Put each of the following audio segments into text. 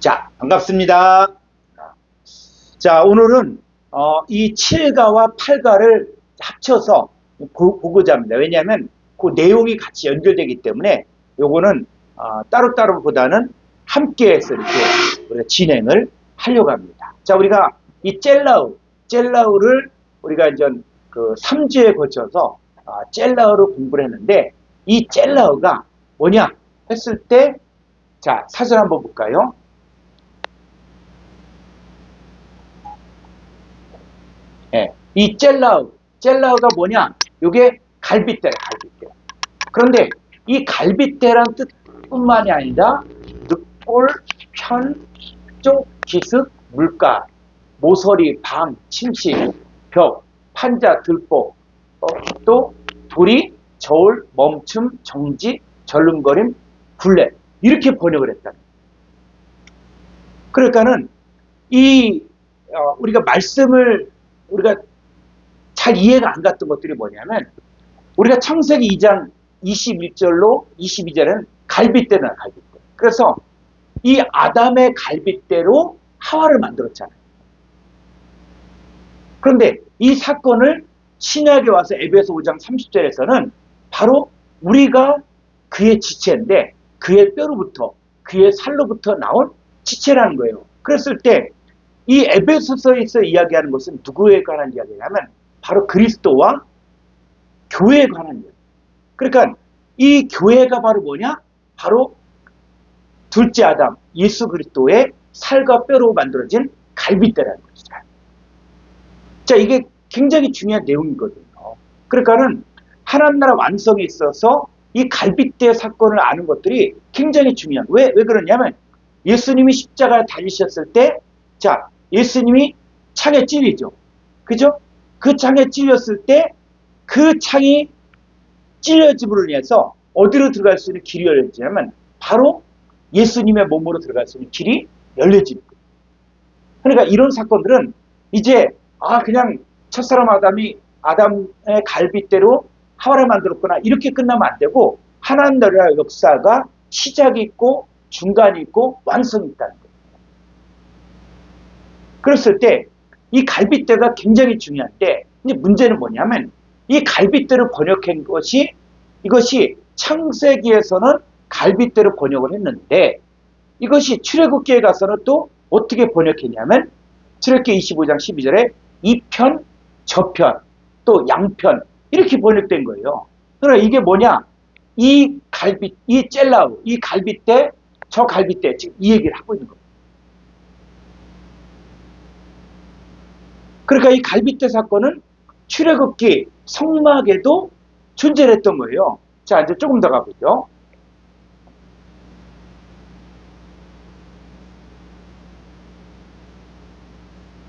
자, 반갑습니다. 자, 오늘은 이 7가와 8가를 합쳐서 보고자 합니다. 왜냐하면 그 내용이 같이 연결되기 때문에 요거는 따로따로보다는 함께해서 이렇게 우리가 진행을 하려고 합니다. 자, 우리가 이 젤라우를 우리가 이제 그 3주에 거쳐서 젤라우를 공부를 했는데, 이 젤라우가 뭐냐 했을 때, 자, 사전 한번 볼까요? 예, 이 젤라우가 뭐냐? 요게 갈빗대라, 갈빗대. 그런데 이 갈빗대란 뜻뿐만이 아니라 늑골, 편, 쪽, 기습, 물가, 모서리, 방, 침실, 벽, 판자, 들보, 또 도리, 저울, 멈춤, 정지, 절름거림, 굴레, 이렇게 번역을 했다는 거예요. 그러니까는 우리가 말씀을 우리가 잘 이해가 안 갔던 것들이 뭐냐면, 우리가 창세기 2장 21절로 22절에는 갈빗대나 갈빗대. 그래서 이 아담의 갈빗대로 하와를 만들었잖아요. 그런데 이 사건을 신약에 와서 에베소 5장 30절에서는 바로 우리가 그의 지체인데, 그의 뼈로부터, 그의 살로부터 나온 지체라는 거예요. 그랬을 때 이 에베소서에서 이야기하는 것은 누구에 관한 이야기냐면 바로 그리스도와 교회에 관한 이야기. 그러니까 이 교회가 바로 뭐냐? 바로 둘째 아담 예수 그리스도의 살과 뼈로 만들어진 갈빗대라는 것이죠. 자, 이게 굉장히 중요한 내용이거든요. 그러니까는 하나님 나라 완성에 있어서 이 갈빗대 사건을 아는 것들이 굉장히 중요한. 왜 그러냐면, 예수님이 십자가에 달리셨을 때, 자, 예수님이 창에 찔리죠. 그죠? 그 창에 찔렸을 때 그 창이 찔려짐으로 인해서 어디로 들어갈 수 있는 길이 열려지냐면 바로 예수님의 몸으로 들어갈 수 있는 길이 열려지는 거예요. 그러니까 이런 사건들은 이제 그냥 첫사람 아담의 갈빗대로 하와를 만들었구나, 이렇게 끝나면 안 되고, 하나님 나라 역사가 시작이 있고 중간이 있고 완성이 있다는 거예요. 그랬을 때 이 갈빗대가 굉장히 중요한데, 이제 문제는 뭐냐면, 이 갈빗대를 번역한 이것이 창세기에서는 갈빗대로 번역을 했는데, 이것이 출애굽기에 가서는 또 어떻게 번역했냐면, 출애굽기 25장 12절에 이편, 저편, 또 양편, 이렇게 번역된 거예요. 그러니까 이게 뭐냐? 이 젤라우, 이 갈빗대, 저 갈빗대, 지금 이 얘기를 하고 있는 겁니다. 그러니까 이 갈빗대 사건은 출애굽기 성막에도 존재를 했던 거예요. 자, 이제 조금 더 가보죠.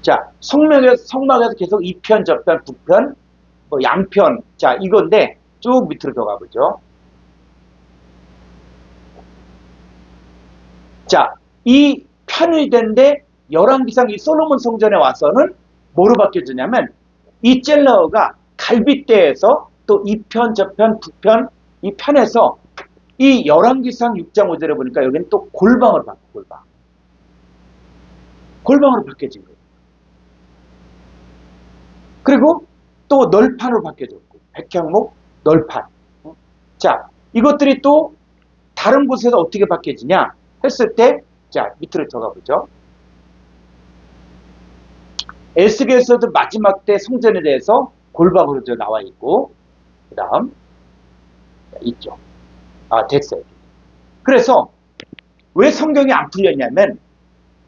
자, 성막에서 계속 2편, 저편, 9편, 뭐 양편, 자, 이건데 쭉 밑으로 더 가보죠. 자, 이 편의된데 열왕기상 이 솔로몬 성전에 와서는 뭐로 바뀌어지냐면, 이 젤라우가 갈빗대에서 또 2편, 저편, 9편, 이 편에서 이 열왕기상 6장 5절에 보니까 여기는 또 골방으로 바뀌어, 골방으로 바뀌어진 거예요. 그리고 또 널판으로 바뀌어졌고, 백향목, 널판. 자, 이것들이 또 다른 곳에서 어떻게 바뀌어지냐 했을 때, 자, 밑으로 더 가보죠. 에스겔서도 마지막 때 성전에 대해서 골방으로 나와 있고, 그 다음 있죠. 됐어요. 그래서 왜 성경이 안 풀렸냐면,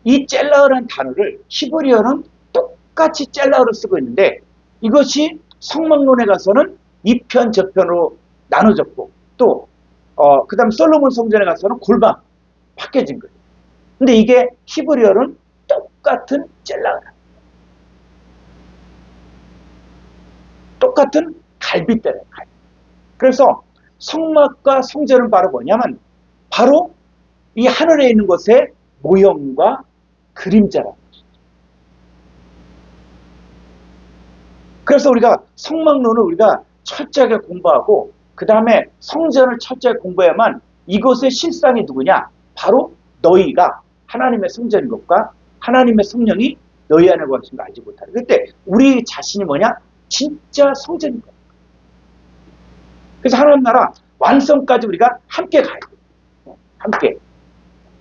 이 젤라우라는 단어를 히브리어는 똑같이 젤라우로 쓰고 있는데, 이것이 성막론에 가서는 2편 저편으로 나눠졌고, 또 그 다음 솔로몬 성전에 가서는 골방 바뀌어진 거예요. 근데 이게 히브리어는 똑같은 젤라우라, 똑같은 갈빗대래요. 그래서 성막과 성전은 바로 뭐냐면, 바로 이 하늘에 있는 것의 모형과 그림자라는 것이죠. 그래서 우리가 성막론을 우리가 철저하게 공부하고, 그 다음에 성전을 철저하게 공부해야만 이것의 실상이 누구냐? 바로 너희가 하나님의 성전인 것과 하나님의 성령이 너희 안에 거하신 거 알지 못하라. 그때 우리 자신이 뭐냐? 진짜 성전인 거야. 그래서 하나님 나라 완성까지 우리가 함께 가야 돼. 함께.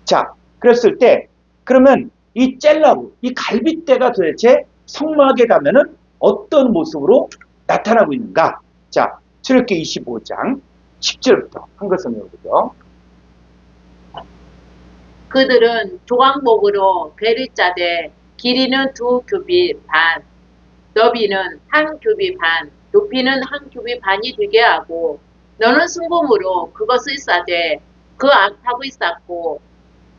자, 그랬을 때 그러면 이 젤라우, 이 갈빗대가 도대체 성막에 가면은 어떤 모습으로 나타나고 있는가? 자, 출애굽기 25장 10절부터 한글 성경을 보죠. 그들은 조각목으로 궤를 짜되 길이는 2규빗 반, 너비는 1규빗 반, 높이는 1규빗 반이 되게 하고 너는 순금으로 그것을 싸되 그 안팎을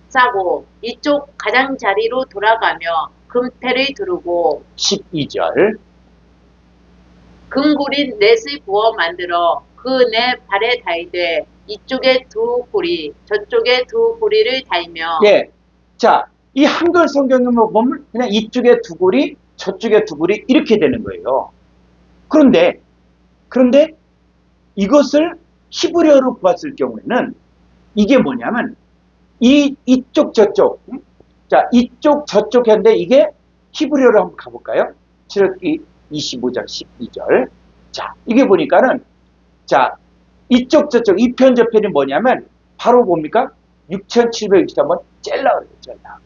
싸고 이쪽 가장자리로 돌아가며 금태를 두르고 12절 금구린 넷을 부어 만들어 그 네 발에 달되 이쪽에 2고리 저쪽에 2고리를 달며 예. 자, 이 한글 성경을 보면 그냥 이쪽에 2고리 저쪽에 2고리 이렇게 되는 거예요. 그런데 이것을 히브리어로 보았을 경우에는 이게 뭐냐면 이쪽 저쪽 자 이쪽 저쪽 했는데 이게 히브리어로 한번 가볼까요? 출애굽기 25장 12절 자 이게 보니까는 자 이쪽 저쪽 이 편 저편이 뭐냐면 바로 뭡니까? 6763번 젤라우예요. 젤라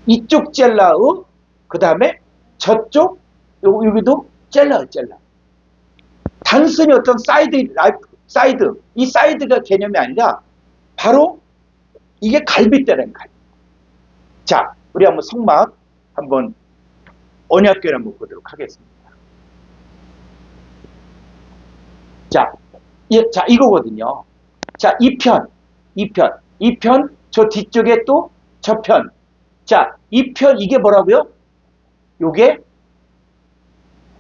이쪽 젤라우 그 다음에 저쪽 여기도 젤라우 단순히 어떤 사이드 이 사이드가 개념이 아니라 바로 이게 갈빗대라는 갈빗. 자, 우리 한번 성막 한번 언약궤를 한번 보도록 하겠습니다. 자, 이거거든요. 자, 이 편, 저 뒤쪽에 또 저 편. 자, 이 편 이게 뭐라고요? 요게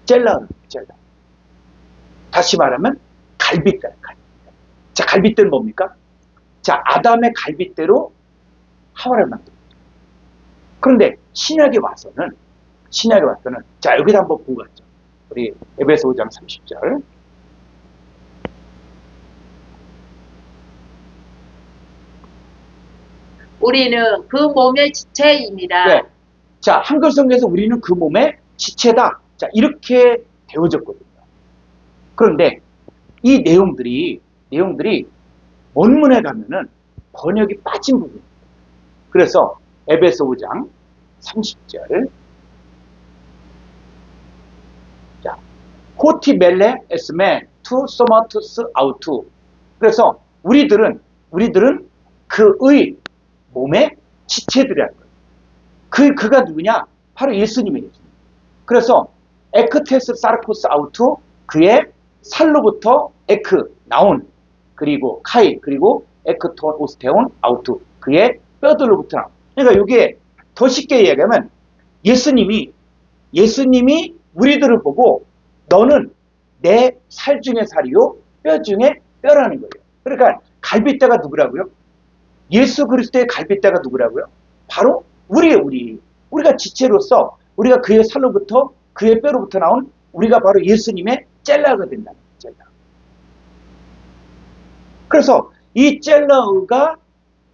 젤라. 다시 말하면 갈빗대. 자, 갈빗대는 뭡니까? 자, 아담의 갈빗대로 하와를 만듭니다. 그런데 신약에 와서는 자, 여기다 한번 보고 갔죠. 우리 에베소 5장 30절. 우리는 그 몸의 지체입니다. 네. 자, 한글 성경에서 우리는 그 몸의 지체다. 자, 이렇게 되어졌거든요. 그런데 이 내용들이 원문에 가면은 번역이 빠진 부분입니다. 그래서 에베소 5장 30절 자, 호티 멜레 에스메 투 소마투스 아우투 그래서 우리들은 그의 몸의 지체들이라는 거예요. 그가 누구냐? 바로 예수님이에요. 그래서 에크테스 사르코스 아우투 그의 살로부터 에크 나온 그리고 카이 그리고 에크톤 오스테온 아우투 그의 뼈들로부터 나온 그러니까 이게 더 쉽게 이야기하면 예수님이 우리들을 보고 너는 내 살 중에 살이요 뼈 중에 뼈라는 거예요. 그러니까 갈빗대가 누구라고요? 예수 그리스도의 갈빗대가 누구라고요? 바로 우리가 지체로서 우리가 그의 살로부터 그의 뼈로부터 나온 우리가 바로 예수님의 젤라가 된다는 거예요. 젤라. 그래서 이 젤라가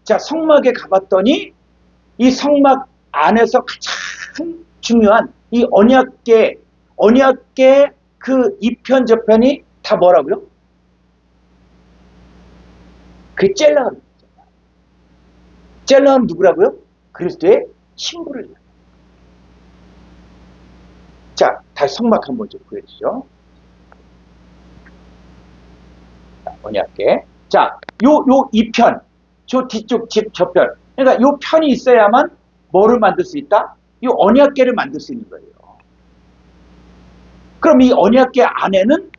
자 성막에 가봤더니 이 성막 안에서 가장 중요한 이 언약궤 그 이편 저편이 다 뭐라고요? 그 젤라가 젤라는 누구라고요? 그리스도의 신부를. 자, 다시 성막 한번 좀 보여주죠. 언약궤. 자, 요 이편, 저 뒤쪽 집 저편. 그러니까 요 편이 있어야만 뭐를 만들 수 있다? 이 언약궤를 만들 수 있는 거예요. 그럼 이 언약궤 안에는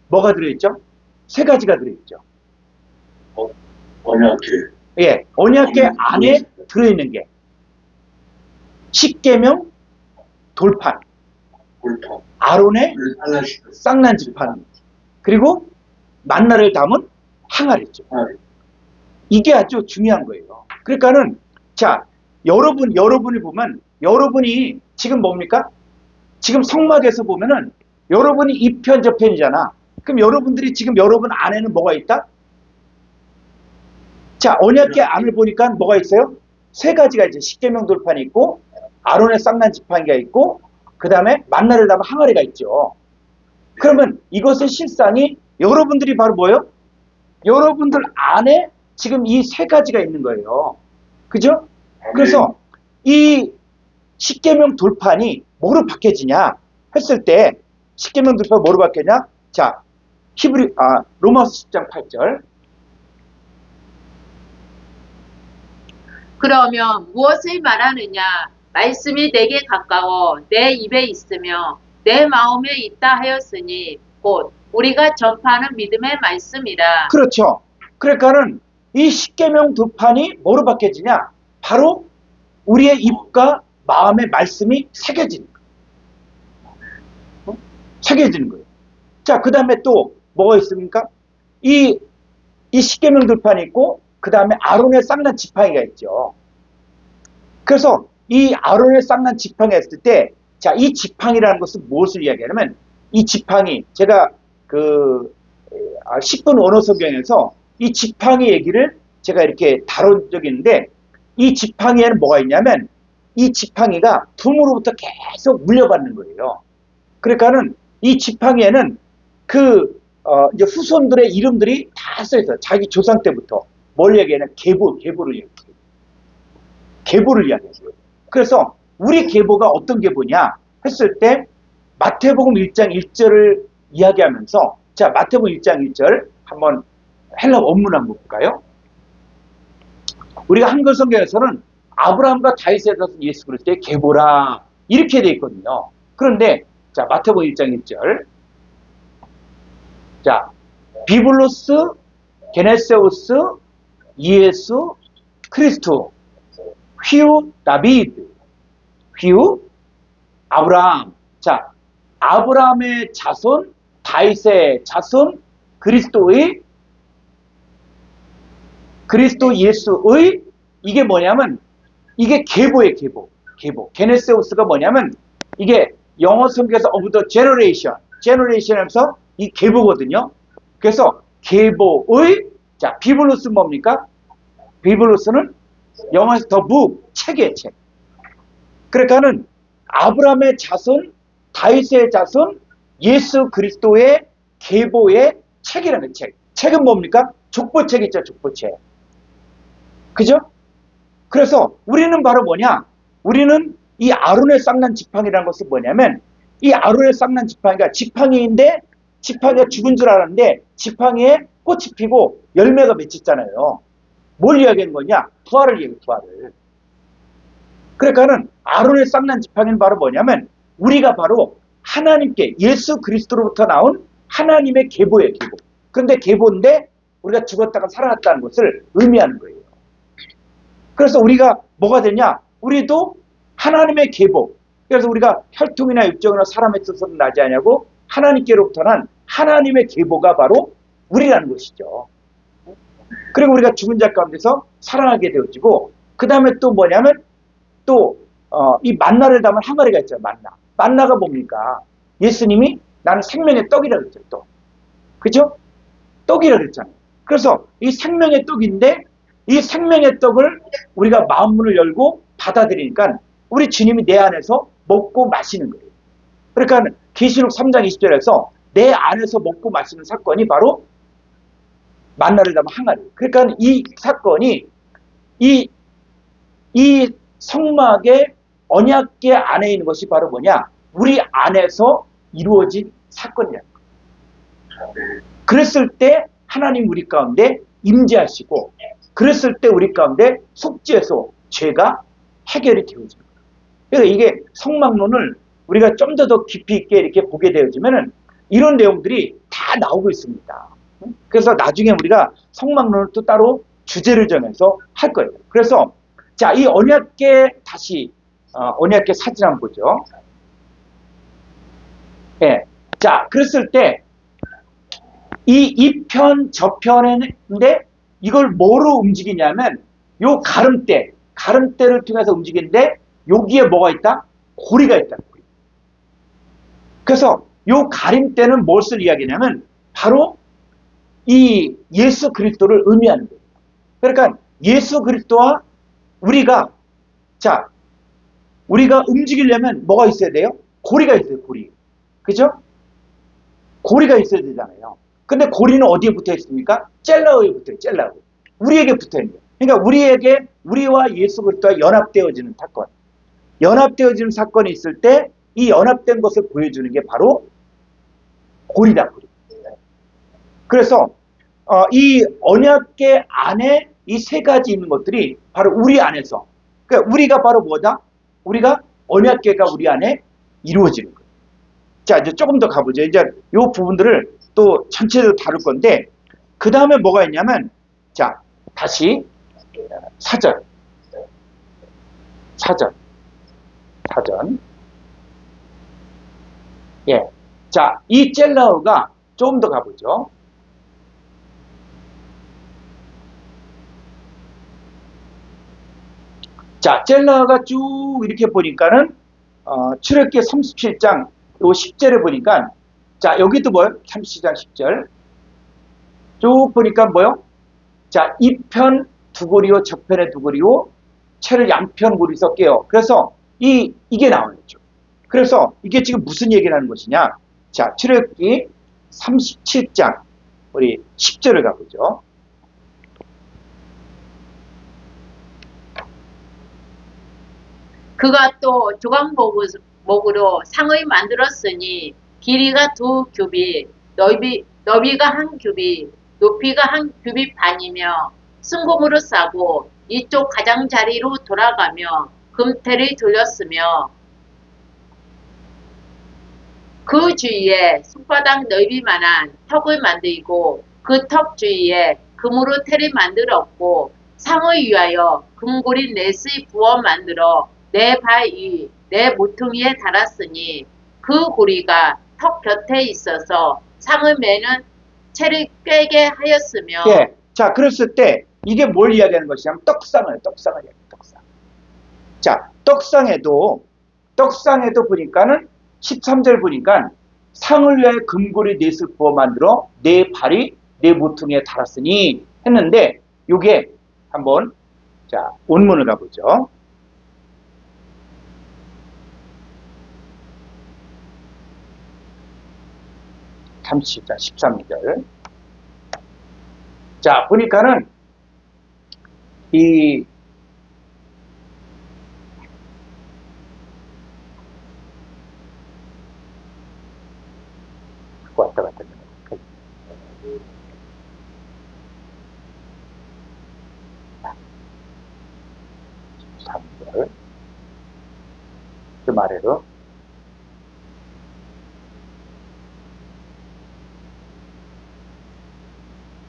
뭐가 들어있죠? 세 가지가 들어있죠. 언약궤. 예, 언약궤 안에 들어있는 게 십계명, 돌판, 아론의 쌍난 지판, 그리고 만나를 담은 항아리죠. 이게 아주 중요한 거예요. 그러니까는 자, 여러분이 보면 여러분이 지금 뭡니까? 지금 성막에서 보면은 여러분이 이 편 저 편이잖아. 그럼 여러분들이 지금 여러분 안에는 뭐가 있다? 자, 언약계 안을 보니까 뭐가 있어요? 세 가지가 있죠. 십계명 돌판이 있고, 아론의 쌍난 지팡이가 있고, 그 다음에 만나를 담은 항아리가 있죠. 그러면 이것의 실상이 여러분들이 바로 뭐예요? 여러분들 안에 지금 이 세 가지가 있는 거예요. 그죠? 그래서 이 십계명 돌판이 뭐로 바뀌어지냐 했을 때, 십계명 돌판 뭐로 바뀌냐? 자, 로마서 10장 8절. 그러면 무엇을 말하느냐? 말씀이 내게 가까워 내 입에 있으며 내 마음에 있다 하였으니 곧 우리가 전파하는 믿음의 말씀이라. 그렇죠. 그러니까는 이 십계명 돌판이 뭐로 바뀌어지냐? 바로 우리의 입과 마음의 말씀이 새겨지는 거예요. 새겨지는 거예요. 자, 그 다음에 또 뭐가 있습니까? 이 십계명 돌판이 있고, 그 다음에 아론의 쌍난 지팡이가 있죠. 그래서 이 아론의 쌍난 지팡이가 있을 때, 자, 이 지팡이라는 것은 무엇을 이야기하냐면, 이 지팡이, 제가 10분 원어 성경에서 이 지팡이 얘기를 제가 이렇게 다룬 적이 있는데, 이 지팡이에는 뭐가 있냐면, 이 지팡이가 부모로부터 계속 물려받는 거예요. 그러니까는 이 지팡이에는 이제 후손들의 이름들이 다 써있어요. 자기 조상 때부터. 뭘 얘기하냐? 계보를 얘기해요. 계보를 이야기해요. 그래서 우리 계보가 어떤 계보냐 했을 때, 마태복음 1장 1절을 이야기하면서, 자, 마태복음 1장 1절 한번 헬라 원문 한번 볼까요? 우리가 한글 성경에서는 아브라함과 다윗에 대해서 예수 그리스도의 계보라 이렇게 돼 있거든요. 그런데 자, 마태복음 1장 1절. 자, 비블로스, 게네세우스, 예수, 크리스토, 휘우, 다비드, 휘우, 아브라함. 자, 아브라함의 자손, 다윗의 자손, 그리스도 예수의, 이게 뭐냐면, 이게 계보예요, 계보. 게네세우스가 뭐냐면, 이게 영어 성경에서 of the generation 하면서 이 계보거든요. 그래서 계보의, 자, 비블로스는 뭡니까? 비블로스는 영어에서 the book, 책이에요, 책. 그러니까는 아브라함의 자손, 다윗의 자손, 예수 그리스도의 계보의 책이라는 거예요, 책. 책은 뭡니까? 족보책 있죠, 족보책. 그죠? 그래서 우리는 바로 뭐냐? 우리는 이 아론의 쌍난 지팡이라는 것은 뭐냐면, 이 아론의 쌍난 지팡이가 지팡이인데, 지팡이가 죽은 줄 알았는데, 지팡이에 꽃이 피고 열매가 맺혔잖아요. 뭘 이야기하는 거냐? 부활을 이야기해요, 부활을. 그러니까는 아론의 쌍난 지팡이는 바로 뭐냐면, 우리가 바로 하나님께, 예수 그리스도로부터 나온 하나님의 계보예요, 계보. 그런데 계보인데, 우리가 죽었다가 살아났다는 것을 의미하는 거예요. 그래서 우리가 뭐가 되냐? 우리도 하나님의 계보. 그래서 우리가 혈통이나 육정이나 사람의 뜻으로 나지 않냐고, 하나님께로부터 난 하나님의 계보가 바로 우리라는 것이죠. 그리고 우리가 죽은 자 가운데서 살아나게 되어지고, 그 다음에 또 뭐냐면, 이 만나를 담은 항아리가 있잖아요, 만나. 만나가 뭡니까? 예수님이 나는 생명의 떡이라고 그랬죠, 떡. 그죠? 떡이라고 그랬잖아요. 그래서 이 생명의 떡인데, 이 생명의 떡을 우리가 마음문을 열고 받아들이니까 우리 주님이 내 안에서 먹고 마시는 거예요. 그러니까 계시록 3장 20절에서 내 안에서 먹고 마시는 사건이 바로 만나를 담은 항아리. 그러니까 이 사건이 이 성막의 언약궤 안에 있는 것이 바로 뭐냐? 우리 안에서 이루어진 사건이라는 거예요. 그랬을 때 하나님 우리 가운데 임재하시고, 그랬을 때 우리 가운데 속죄소, 죄가 해결이 되어집니다. 그래서 이게 성막론을 우리가 좀 더 깊이 있게 이렇게 보게 되어지면은 이런 내용들이 다 나오고 있습니다. 그래서 나중에 우리가 성막론을 또 따로 주제를 정해서 할 거예요. 그래서 자, 이 언약궤 다시 언약궤 사진 한번 보죠. 예. 자, 그랬을 때 이 편 저편인데 이걸 뭐로 움직이냐면 요 가름대를 통해서 움직이는데 여기에 뭐가 있다? 고리가 있다. 고리. 그래서 요 가림대는 무엇을 이야기냐면 바로 이 예수 그리스도를 의미하는 거예요. 그러니까 예수 그리스도와 우리가 우리가 움직이려면 뭐가 있어야 돼요? 고리가 있어요, 고리. 그죠? 고리가 있어야 되잖아요. 근데 고리는 어디에 붙어 있습니까? 젤라우에 붙어요, 젤라우. 우리에게 붙어 있는 거예요. 그러니까 우리와 예수 그리스도와 연합되어지는 사건. 연합되어지는 사건이 있을 때 이 연합된 것을 보여주는 게 바로 고리다, 고리. 그래서 이 언약계 안에 이 세 가지 있는 것들이 바로 우리 안에서, 그러니까 우리가 바로 뭐다? 우리가 언약계가 우리 안에 이루어지는 거예요. 자, 이제 조금 더 가보죠. 이제 이 부분들을 또 전체적으로 다룰 건데, 그 다음에 뭐가 있냐면, 자, 다시 사전. 예. 자, 이 젤라우가 좀 더 가보죠. 자, 젤라우가 쭉 이렇게 보니까는, 출애굽기 37장, 요 10절에 보니까, 자, 여기도 뭐요? 37장 10절. 쭉 보니까 뭐요? 자, 이편 두 고리요, 저편에 두 고리요, 채를 양편 고리서 깨요. 그래서 이게 나오죠. 그래서 이게 지금 무슨 얘기를 하는 것이냐? 자, 출애굽기 37장 우리 10절을 가보죠. 그가 또 조각목으로 상을 만들었으니 길이가 2규빗, 너비가 1규빗, 높이가 1규빗 반이며 승금으로 싸고 이쪽 가장자리로 돌아가며 금태를 돌렸으며 그 주위에 손바닥 넓이만한 턱을 만들고 그 턱 주위에 금으로 태를 만들었고 상을 위하여 금고리 넷을 부어 만들어 내 발 위, 내 모퉁이에 달았으니 그 고리가 턱 곁에 있어서 상을 매는 채를 꿰게 하였으며. 예. 자, 그랬을 때 이게 뭘 이야기하는 것이냐면 떡상을 이야기해요. 떡상. 자, 떡상에도 보니까는 13절 보니까 상을 위하여 금고리 넷을 부어 만들어 내 발이 내 모퉁이에 달았으니 했는데, 요게 한번 자 원문을 가보죠. 자, 13절. 자, 보니까는 이 왔다 갔다 13절 좀 아래로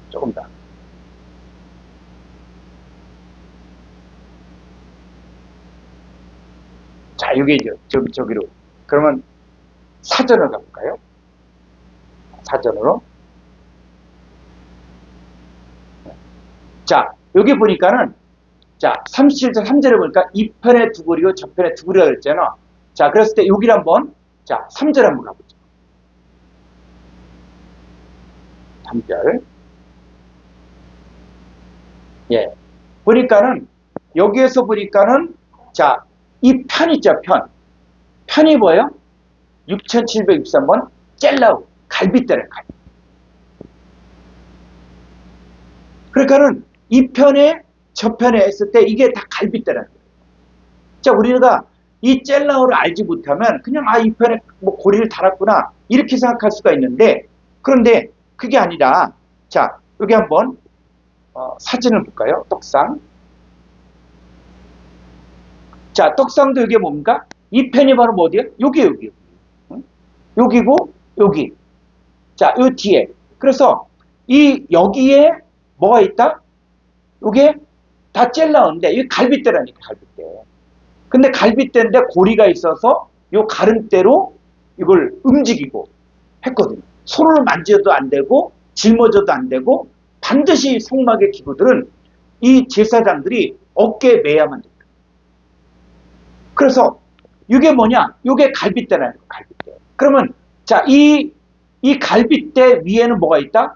조금 더. 자, 이게 이제 저기로. 그러면 사전을 가볼까요? 사전으로. 자, 여기 보니까는, 자, 37절 3절에 보니까 이 편에 두 고리요, 저 편에 두 고리가 그랬잖아. 자, 그랬을 때 여기를 한번, 자, 3절 한번 가보죠. 3절. 예. 보니까는, 여기에서 보니까는, 자, 이 편 있죠, 편. 편이 뭐예요? 6763번, 젤라우, 갈빗대는 갈비. 그러니까는, 이 편에, 저 편에 했을 때 이게 다 갈빗대는 거예요. 자, 우리가 이 젤라우를 알지 못하면, 그냥, 이 편에 뭐 고리를 달았구나, 이렇게 생각할 수가 있는데, 그런데 그게 아니라, 자, 여기 한번, 사진을 볼까요? 떡상. 자, 떡상도 이게 뭡니까? 이 편이 바로 뭐 어디야? 여기. 응? 여기고, 여기. 자, 요 뒤에. 그래서, 여기에 뭐가 있다? 이게 다 젤라우인데, 이게 갈빗대라니까, 갈빗대. 근데 갈빗대인데 고리가 있어서 요 가름대로 이걸 움직이고 했거든요. 손을 만져도 안 되고, 짊어져도 안 되고, 반드시 성막의 기구들은 이 제사장들이 어깨에 매야만 됩니다. 그래서 이게 뭐냐? 이게 갈빗대라는 거예요. 갈빗대. 그러면 자, 이 갈빗대 위에는 뭐가 있다?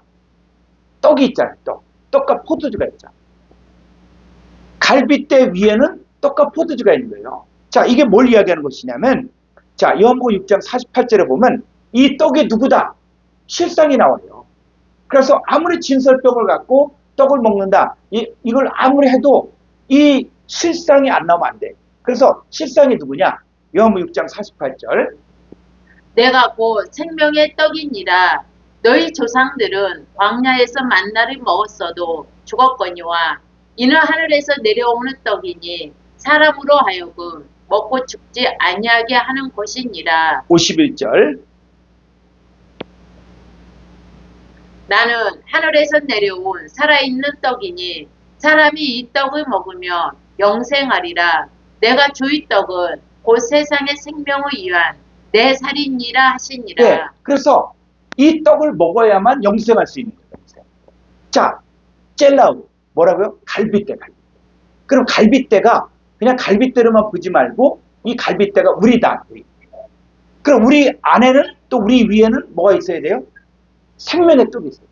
떡이 있잖아요. 떡과 포도주가 있잖아. 갈빗대 위에는 떡과 포도주가 있는 거예요. 자, 이게 뭘 이야기하는 것이냐면, 자, 요한복음 6장 48절에 보면 이 떡이 누구다? 실상이 나와요. 그래서 아무리 진설병을 갖고 떡을 먹는다. 이걸 아무리 해도 이 실상이 안 나오면 안 돼. 그래서 실상이 누구냐? 요한복음 6장 48절. 내가 곧 생명의 떡이니라. 너희 조상들은 광야에서 만나를 먹었어도 죽었거니와 이는 하늘에서 내려오는 떡이니 사람으로 하여금 먹고 죽지 아니하게 하는 것이니라. 51절. 나는 하늘에서 내려온 살아있는 떡이니 사람이 이 떡을 먹으며 영생하리라. 내가 주의 떡은 곧 세상의 생명을 위한 내 살이니라 하시니라. 네, 그래서 이 떡을 먹어야만 영생할 수 있는 거예요. 자, 젤라우 뭐라고요? 갈빗대. 그럼 갈빗대가 그냥 갈빗대로만 보지 말고 이 갈빗대가 우리다. 우리. 그럼 우리 안에는 또 우리 위에는 뭐가 있어야 돼요? 생명의 떡이 있어요.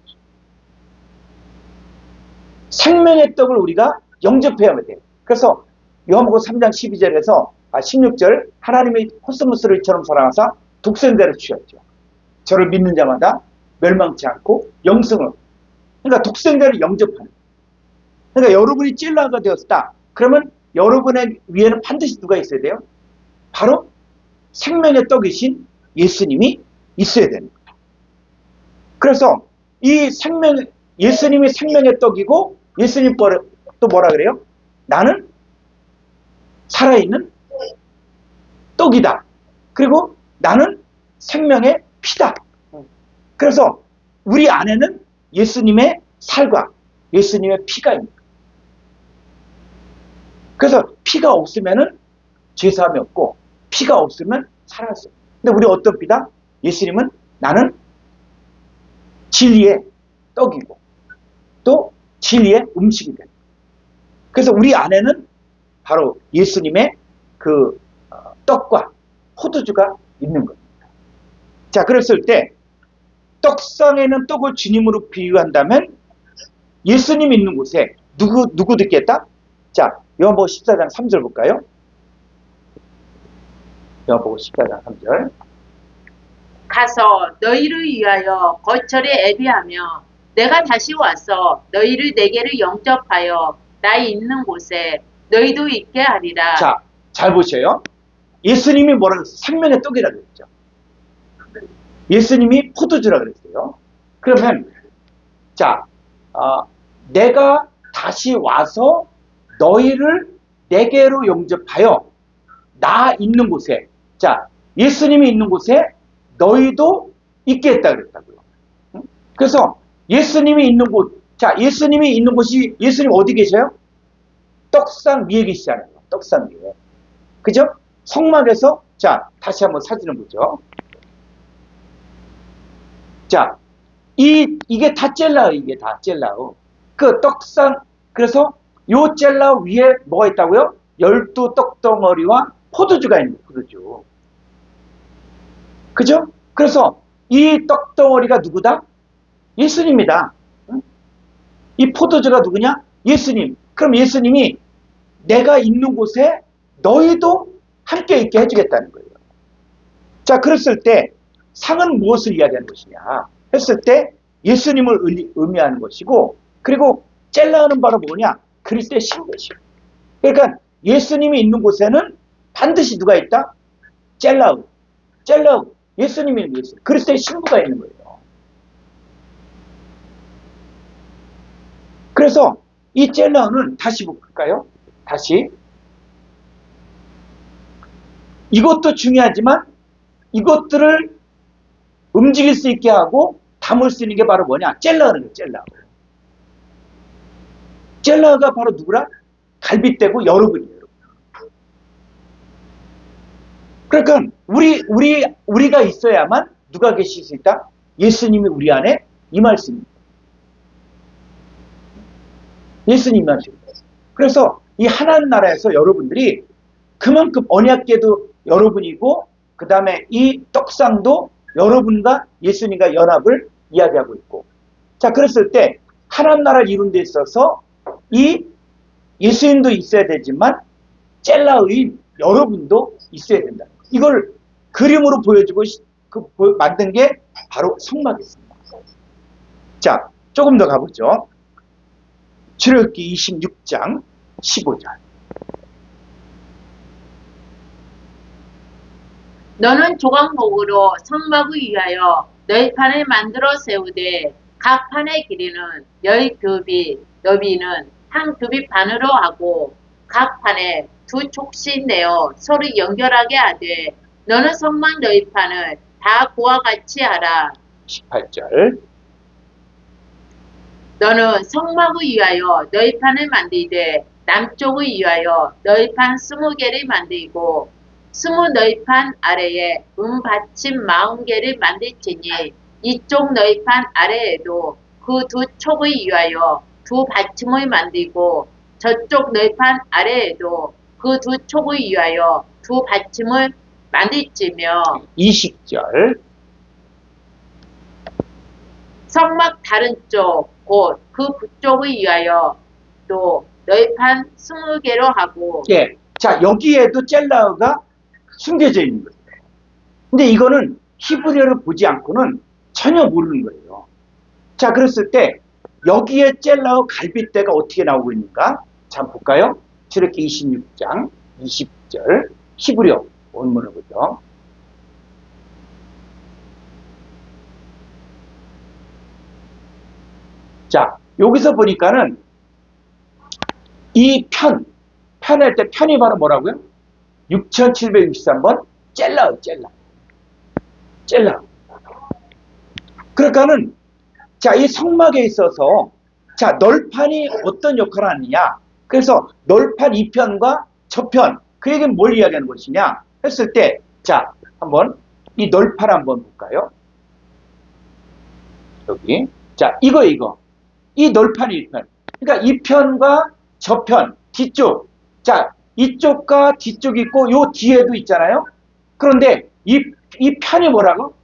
생명의 떡을 우리가 영접해야 돼요. 그래서 요한복음 3장 12절에서 16절 하나님의 코스모스를 이처럼 사랑하사 독생자를 주셨죠. 저를 믿는 자마다 멸망치 않고 영생을. 그러니까 독생자를 영접하는. 그러니까 여러분이 찔라가 되었다. 그러면 여러분의 위에는 반드시 누가 있어야 돼요? 바로 생명의 떡이신 예수님이 있어야 되는 거예요. 그래서 이 예수님이 생명의 떡이고 예수님 또 뭐라 그래요? 나는 살아있는 떡이다. 그리고 나는 생명의 피다. 그래서 우리 안에는 예수님의 살과 예수님의 피가 있는 거예요. 그래서 피가 없으면은 죄사함이 없고 피가 없으면 살아갈 수 없어요. 근데 우리 어떤 피다? 예수님은 나는 진리의 떡이고 또 진리의 음식이 됩니다. 그래서 우리 안에는 바로 예수님의 그 떡과 포도주가 있는 겁니다. 자, 그랬을 때 떡상에는 떡을 주님으로 비유한다면 예수님 있는 곳에 누구 듣겠다? 자, 요한복음 14장 3절 볼까요? 요한복음 14장 3절. 가서 너희를 위하여 거철에 애비하며 내가 다시 와서 너희를 내게로 영접하여 나 있는 곳에 너희도 있게 하리라. 자, 잘 보셔요. 예수님이 뭐라고 했어요? 생명의 떡이라고 그랬죠. 예수님이 포도주라고 그랬어요. 그러면 자, 내가 다시 와서 너희를 내게로 영접하여 나 있는 곳에, 자, 예수님이 있는 곳에 너희도 있게 했다 그랬다고요. 그래서 예수님이 있는 곳, 자, 예수님이 있는 곳이, 예수님 어디 계셔요? 떡상 위에 계시잖아요. 떡상 위에. 그죠? 성막에서, 자, 다시 한번 사진을 보죠. 자, 이게 다 젤라우, 이게 다 젤라우. 그 떡상, 그래서 요 젤라우 위에 뭐가 있다고요? 12 떡덩어리와 포도주가 있는 거예요, 포도주. 그죠? 그래서 이 떡덩어리가 누구다? 예수님이다. 이 포도주가 누구냐? 예수님. 그럼 예수님이 내가 있는 곳에 너희도 함께 있게 해주겠다는 거예요. 자, 그랬을 때 상은 무엇을 이야기하는 것이냐 했을 때 예수님을 의미하는 것이고, 그리고 젤라우는 바로 뭐냐? 그리스도의 신부시고. 그러니까 예수님이 있는 곳에는 반드시 누가 있다? 젤라우. 예수님이 있는 곳에 그리스도의 신부가 있는 거예요. 그래서 이 젤라우는 다시 볼까요? 다시. 이것도 중요하지만 이것들을 움직일 수 있게 하고 담을 수 있는 게 바로 뭐냐? 젤라우는 젤라우. 젤라우가 바로 누구라? 갈빗대고 여러분이에요. 그러니까 우리가 있어야만 누가 계실 수 있다? 예수님이 우리 안에 임할 수 있습니다. 예수님이 임할 수 있습니다. 그래서 이 하나님 나라에서 여러분들이 그만큼 언약궤도 여러분이고, 그 다음에 이 떡상도 여러분과 예수님과 연합을 이야기하고 있고, 자, 그랬을 때 하나님 나라를 이룬 데 있어서 이 예수님도 있어야 되지만 젤라의 여러분도 있어야 된다. 이걸 그림으로 보여주고 만든 게 바로 성막이었습니다. 자, 조금 더 가보죠. 출애굽기 26장 15절. 너는 조각목으로 성막을 위하여 너희 판을 만들어 세우되 각 판의 길이는 10규빗, 너비는 한 규빗 반으로 하고 각 판에 두 촉씩 내어 서로 연결하게 하되 너는 성막 너희 판을 다 그와 같이 하라. 18절. 너는 성막을 위하여 너희 판을 만들되 남쪽을 위하여 너희 판 20개를 만들고 20 너희 판 아래에 받침 40개를 만들지니 이쪽 너희 판 아래에도 그 두 촉을 위하여 두 받침을 만들고 저쪽 너희 판 아래에도 그 두 촉을 위하여 두 받침을 만들지며 20절. 성막 다른 쪽 곧 그 북쪽을 위하여 또 너희 판 20개로 하고. 예. 자, 여기에도 젤라가 숨겨져 있는 거예요. 근데 이거는 히브리어를 보지 않고는 전혀 모르는 거예요. 자, 그랬을 때 여기에 젤라의 갈빗대가 어떻게 나오고 있는가? 자, 볼까요? 출애굽기 26장 20절 히브리어 원문을 보죠. 자, 여기서 보니까는 이 편할 때 편이 바로 뭐라고요? 6763번 젤라. 그러니까는 자, 이 성막에 있어서 자, 널판이 어떤 역할을 하느냐? 그래서 널판 2편과 저편 그 얘기는 뭘 이야기하는 것이냐 했을 때 자, 한번 이 널판 한번 볼까요? 여기 자, 이거 이 널판 1편 그러니까 이 편과 저편 뒤쪽 자, 이쪽과 뒤쪽이 있고 요 뒤에도 있잖아요. 그런데 이 편이 뭐라고?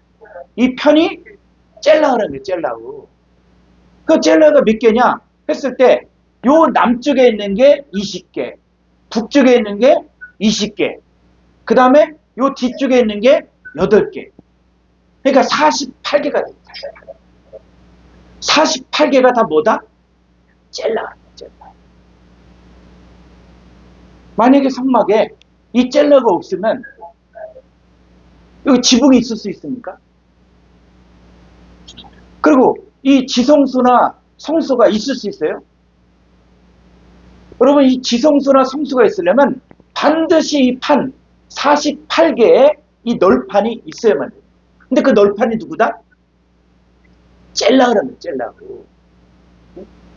이 편이 젤라라는 거예요. 젤라고. 그 젤라가 몇 개냐 했을 때 요 남쪽에 있는 게 20개, 북쪽에 있는 게 20개, 그 다음에 요 뒤쪽에 있는 게 8개. 그러니까 48개가 됩니다. 48개가 다 뭐다? 젤라. 만약에 성막에 이 젤라가 없으면 여기 지붕이 있을 수 있습니까? 그리고 이 지성수나 성수가 있을 수 있어요? 여러분, 이 지성수나 성수가 있으려면 반드시 이 판 48개의 이 널판이 있어야만 돼요. 근데 그 널판이 누구다? 젤라라는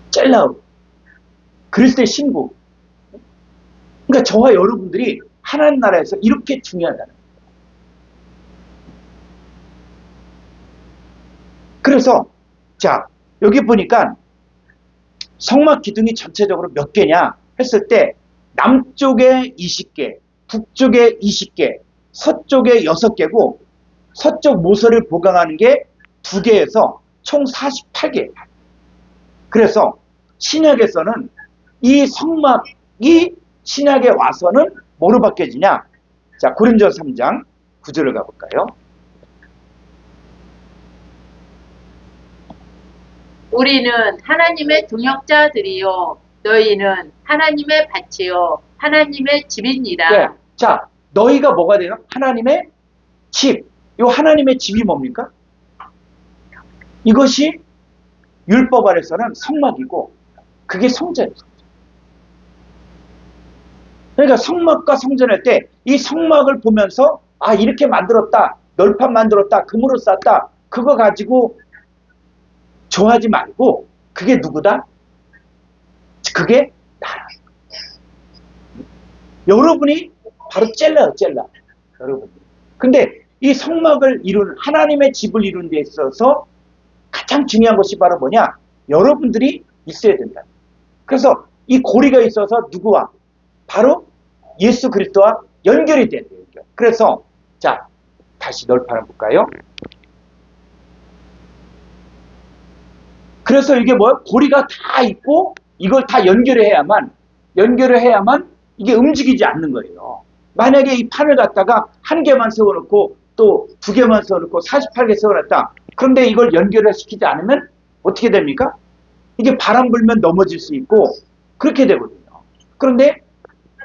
젤라우. 그리스도의 신부. 그러니까 저와 여러분들이 하나님 나라에서 이렇게 중요하다는 거예요. 그래서 자, 여기 보니까 성막 기둥이 전체적으로 몇 개냐 했을 때 남쪽에 20개, 북쪽에 20개, 서쪽에 6개고 서쪽 모서리를 보강하는 게 2개에서 총 48개. 그래서 신약에서는 이 성막이 신약에 와서는 뭐로 바뀌어지냐? 자, 고린도서 3장 9절을 가볼까요? 우리는 하나님의 동역자들이요 너희는 하나님의 밭이요 하나님의 집이니라. 네. 자, 너희가 뭐가 돼요? 하나님의 집. 이 하나님의 집이 뭡니까? 이것이 율법 아래서는 성막이고 그게 성전이에요. 그러니까 성막과 성전할 때 이 성막을 보면서 아, 이렇게 만들었다, 널판 만들었다, 금으로 쌌다, 그거 가지고 좋아하지 말고 그게 누구다? 그게 나라. 여러분이 바로 젤라. 여러분. 근데 이 성막을 이루는 하나님의 집을 이루는 데 있어서 가장 중요한 것이 바로 뭐냐? 여러분들이 있어야 된다. 그래서 이 고리가 있어서 누구와? 바로 예수 그리스도와 연결이 된대요. 그래서 자, 다시 널판을 볼까요? 그래서 이게 뭐야? 고리가 다 있고 이걸 다 연결해야만 연결을 해야만 이게 움직이지 않는 거예요. 만약에 이 판을 갖다가 한 개만 세워놓고 또 두 개만 세워놓고 48개 세워놨다. 그런데 이걸 연결을 시키지 않으면 어떻게 됩니까? 이게 바람 불면 넘어질 수 있고 그렇게 되거든요. 그런데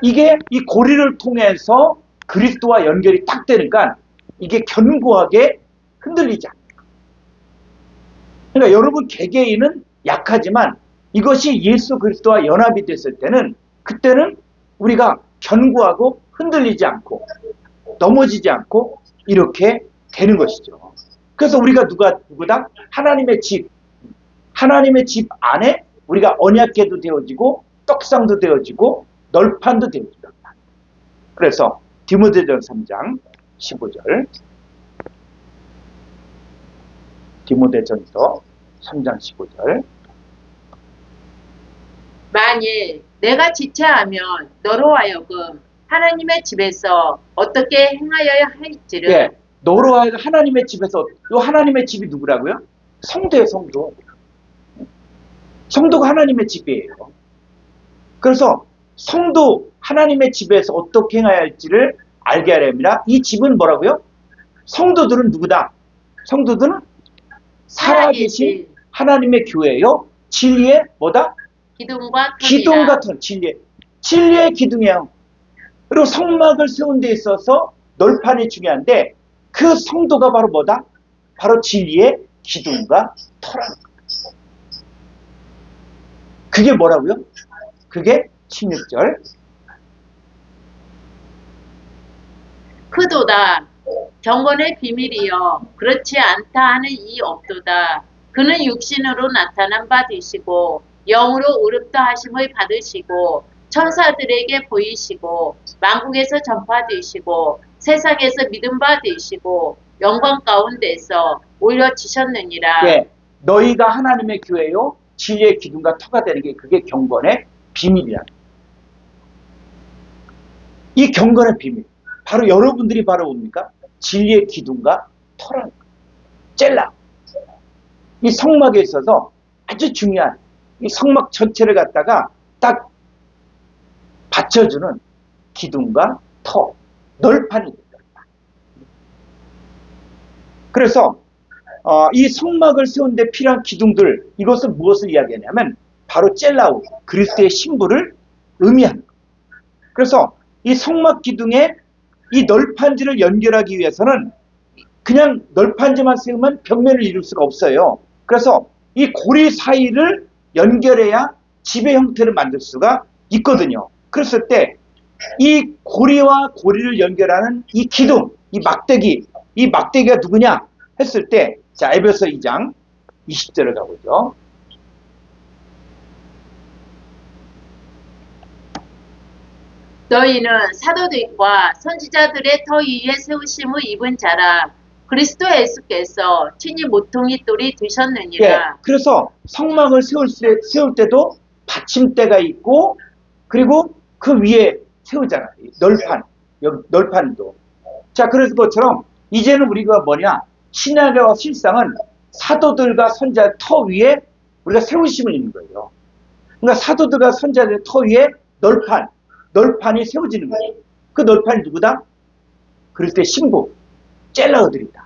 이게 이 고리를 통해서 그리스도와 연결이 딱 되니까 이게 견고하게 흔들리지 않아요. 그러니까 여러분 개개인은 약하지만 이것이 예수 그리스도와 연합이 됐을 때는 그때는 우리가 견고하고 흔들리지 않고 넘어지지 않고 이렇게 되는 것이죠. 그래서 우리가 누구다? 하나님의 집 안에 우리가 언약궤도 되어지고 떡상도 되어지고 널판도 되어집니다. 그래서 디모데전서 3장 15절 디모데전서 3장 15절 만일 내가 지체하면 너로 하여금 하나님의 집에서 어떻게 행하여야 할지를 예, 너로 하여금 하나님의 집에서 이 하나님의 집이 누구라고요? 성도예요, 성도. 성도가 하나님의 집이에요. 그래서 성도 하나님의 집에서 어떻게 행해야 할지를 알게 하렵니다. 이 집은 뭐라고요? 성도들은 누구다? 성도들은 살아계신 하나님의 교회예요. 진리의 뭐다? 기둥과 기둥 같은 진리의 기둥이에요. 그리고 성막을 세운 데 있어서 널판이 중요한데 그 성도가 바로 뭐다? 바로 진리의 기둥과 터라는 거예요. 그게 뭐라고요? 그게 16절. 크도다 경건의 비밀이여 그렇지 않다 하는 이 없도다. 그는 육신으로 나타난 바 되시고 영으로 의롭다 하심을 받으시고 천사들에게 보이시고 만국에서 전파되시고 세상에서 믿음 바 되시고 영광 가운데서 올려지셨느니라. 예, 너희가 하나님의 교회요 진리의 기둥과 터가 되는 게 그게 경건의 비밀이야. 이 경건의 비밀 바로 여러분들이 바로 뭡니까? 진리의 기둥과 터라는 거예요. 젤라. 이 성막에 있어서 아주 중요한 이 성막 전체를 갖다가 딱 받쳐주는 기둥과 터, 널판이 됩니다. 그래서 이 성막을 세운 데 필요한 기둥들, 이것은 무엇을 이야기하냐면 바로 젤라우, 그리스도의 신부를 의미하는 거예요. 그래서 이 성막 기둥에 이 널판지를 연결하기 위해서는 그냥 널판지만 세우면 벽면을 이룰 수가 없어요. 그래서 이 고리 사이를 연결해야 집의 형태를 만들 수가 있거든요. 그랬을 때 이 고리와 고리를 연결하는 이 기둥, 이 막대기가 누구냐 했을 때, 자, 에베소 2장 20절을 가보죠. 너희는 사도들과 선지자들의 터 위에 세우심을 입은 자라. 그리스도 예수께서 친히 모퉁이 돌이 되셨느니라. 예, 그래서 성막을 세울 때도 받침대가 있고 그리고 그 위에 세우잖아요. 널판도. 자, 그래서 그것처럼 이제는 우리가 뭐냐? 신약의 실상은 사도들과 선지자의 터 위에 우리가 세우심을 입는 거예요. 그러니까 사도들과 선지자의 터 위에 널판이 세워지는 거예요. 그 널판이 누구다? 그리스도의 신부, 젤라우들이다.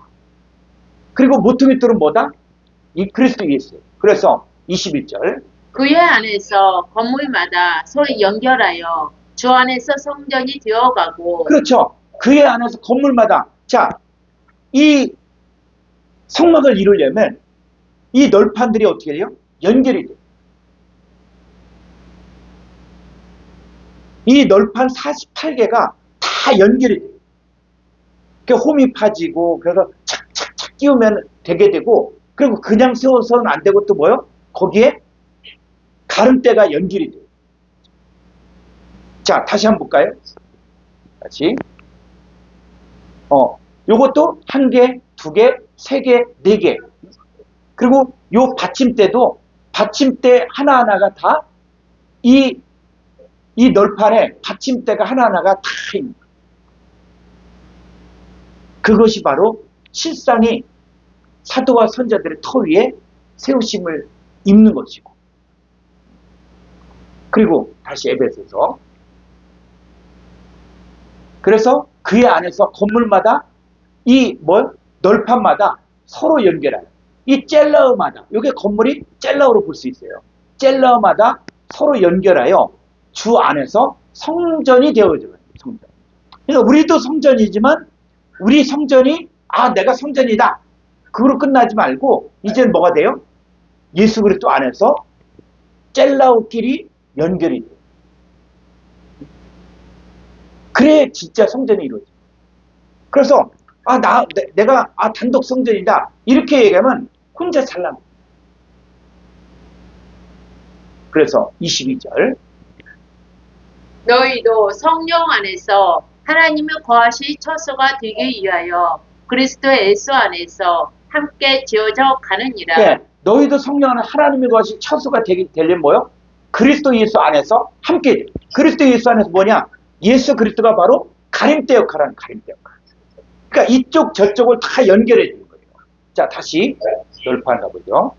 그리고 모퉁이 돌은 뭐다? 이 그리스도 예수. 그래서 21절. 그의 안에서 건물마다 서로 연결하여 주 안에서 성전이 되어가고. 그렇죠. 그의 안에서 건물마다. 자, 이 성막을 이루려면 이 널판들이 어떻게 돼요? 연결이 돼요. 이 널판 48개가 다 연결이 돼요. 홈이 파지고 그래서 착착착 끼우면 되게 되고 그리고 그냥 세워서는 안 되고 또 뭐요? 거기에 가름대가 연결이 돼요. 자, 다시 한번 볼까요? 다시. 요것도 한 개, 두 개, 세 개, 네 개. 그리고 요 받침대도 받침대 하나하나가 다 이 널판에 받침대가 하나하나가 다 있는 거예요. 그것이 바로 실상이 사도와 선자들의 터 위에 세우심을 입는 것이고 그리고 다시 에베소서. 그래서 그의 안에서 건물마다 널판마다 서로 연결하여 이 젤라우마다, 이게 건물이 젤라우로 볼 수 있어요. 젤라우마다 서로 연결하여 주 안에서 성전이 되어져요. 성전. 그러니까 우리도 성전이지만 우리 성전이 내가 성전이다. 그걸로 끝나지 말고 이제는 뭐가 돼요? 예수 그리스도 안에서 젤라우끼리 연결이 돼요. 그래 진짜 성전이 이루어져요. 그래서 내가 단독 성전이다 이렇게 얘기하면 혼자 살랍니다. 그래서 22절 너희도 성령 안에서 하나님의 거하실 처소가 되기 위하여 그리스도 예수 안에서 함께 지어져 가느니라. 네, 너희도 성령 안에 하나님의 거하실 처소가 되려면 뭐요? 그리스도 예수 안에서 함께 돼요. 그리스도 예수 안에서 뭐냐? 예수 그리스도가 바로 가림대 역할을 하는 가림대 역할. 그러니까 이쪽 저쪽을 다 연결해 주는 거예요. 자, 다시 널판 가보죠.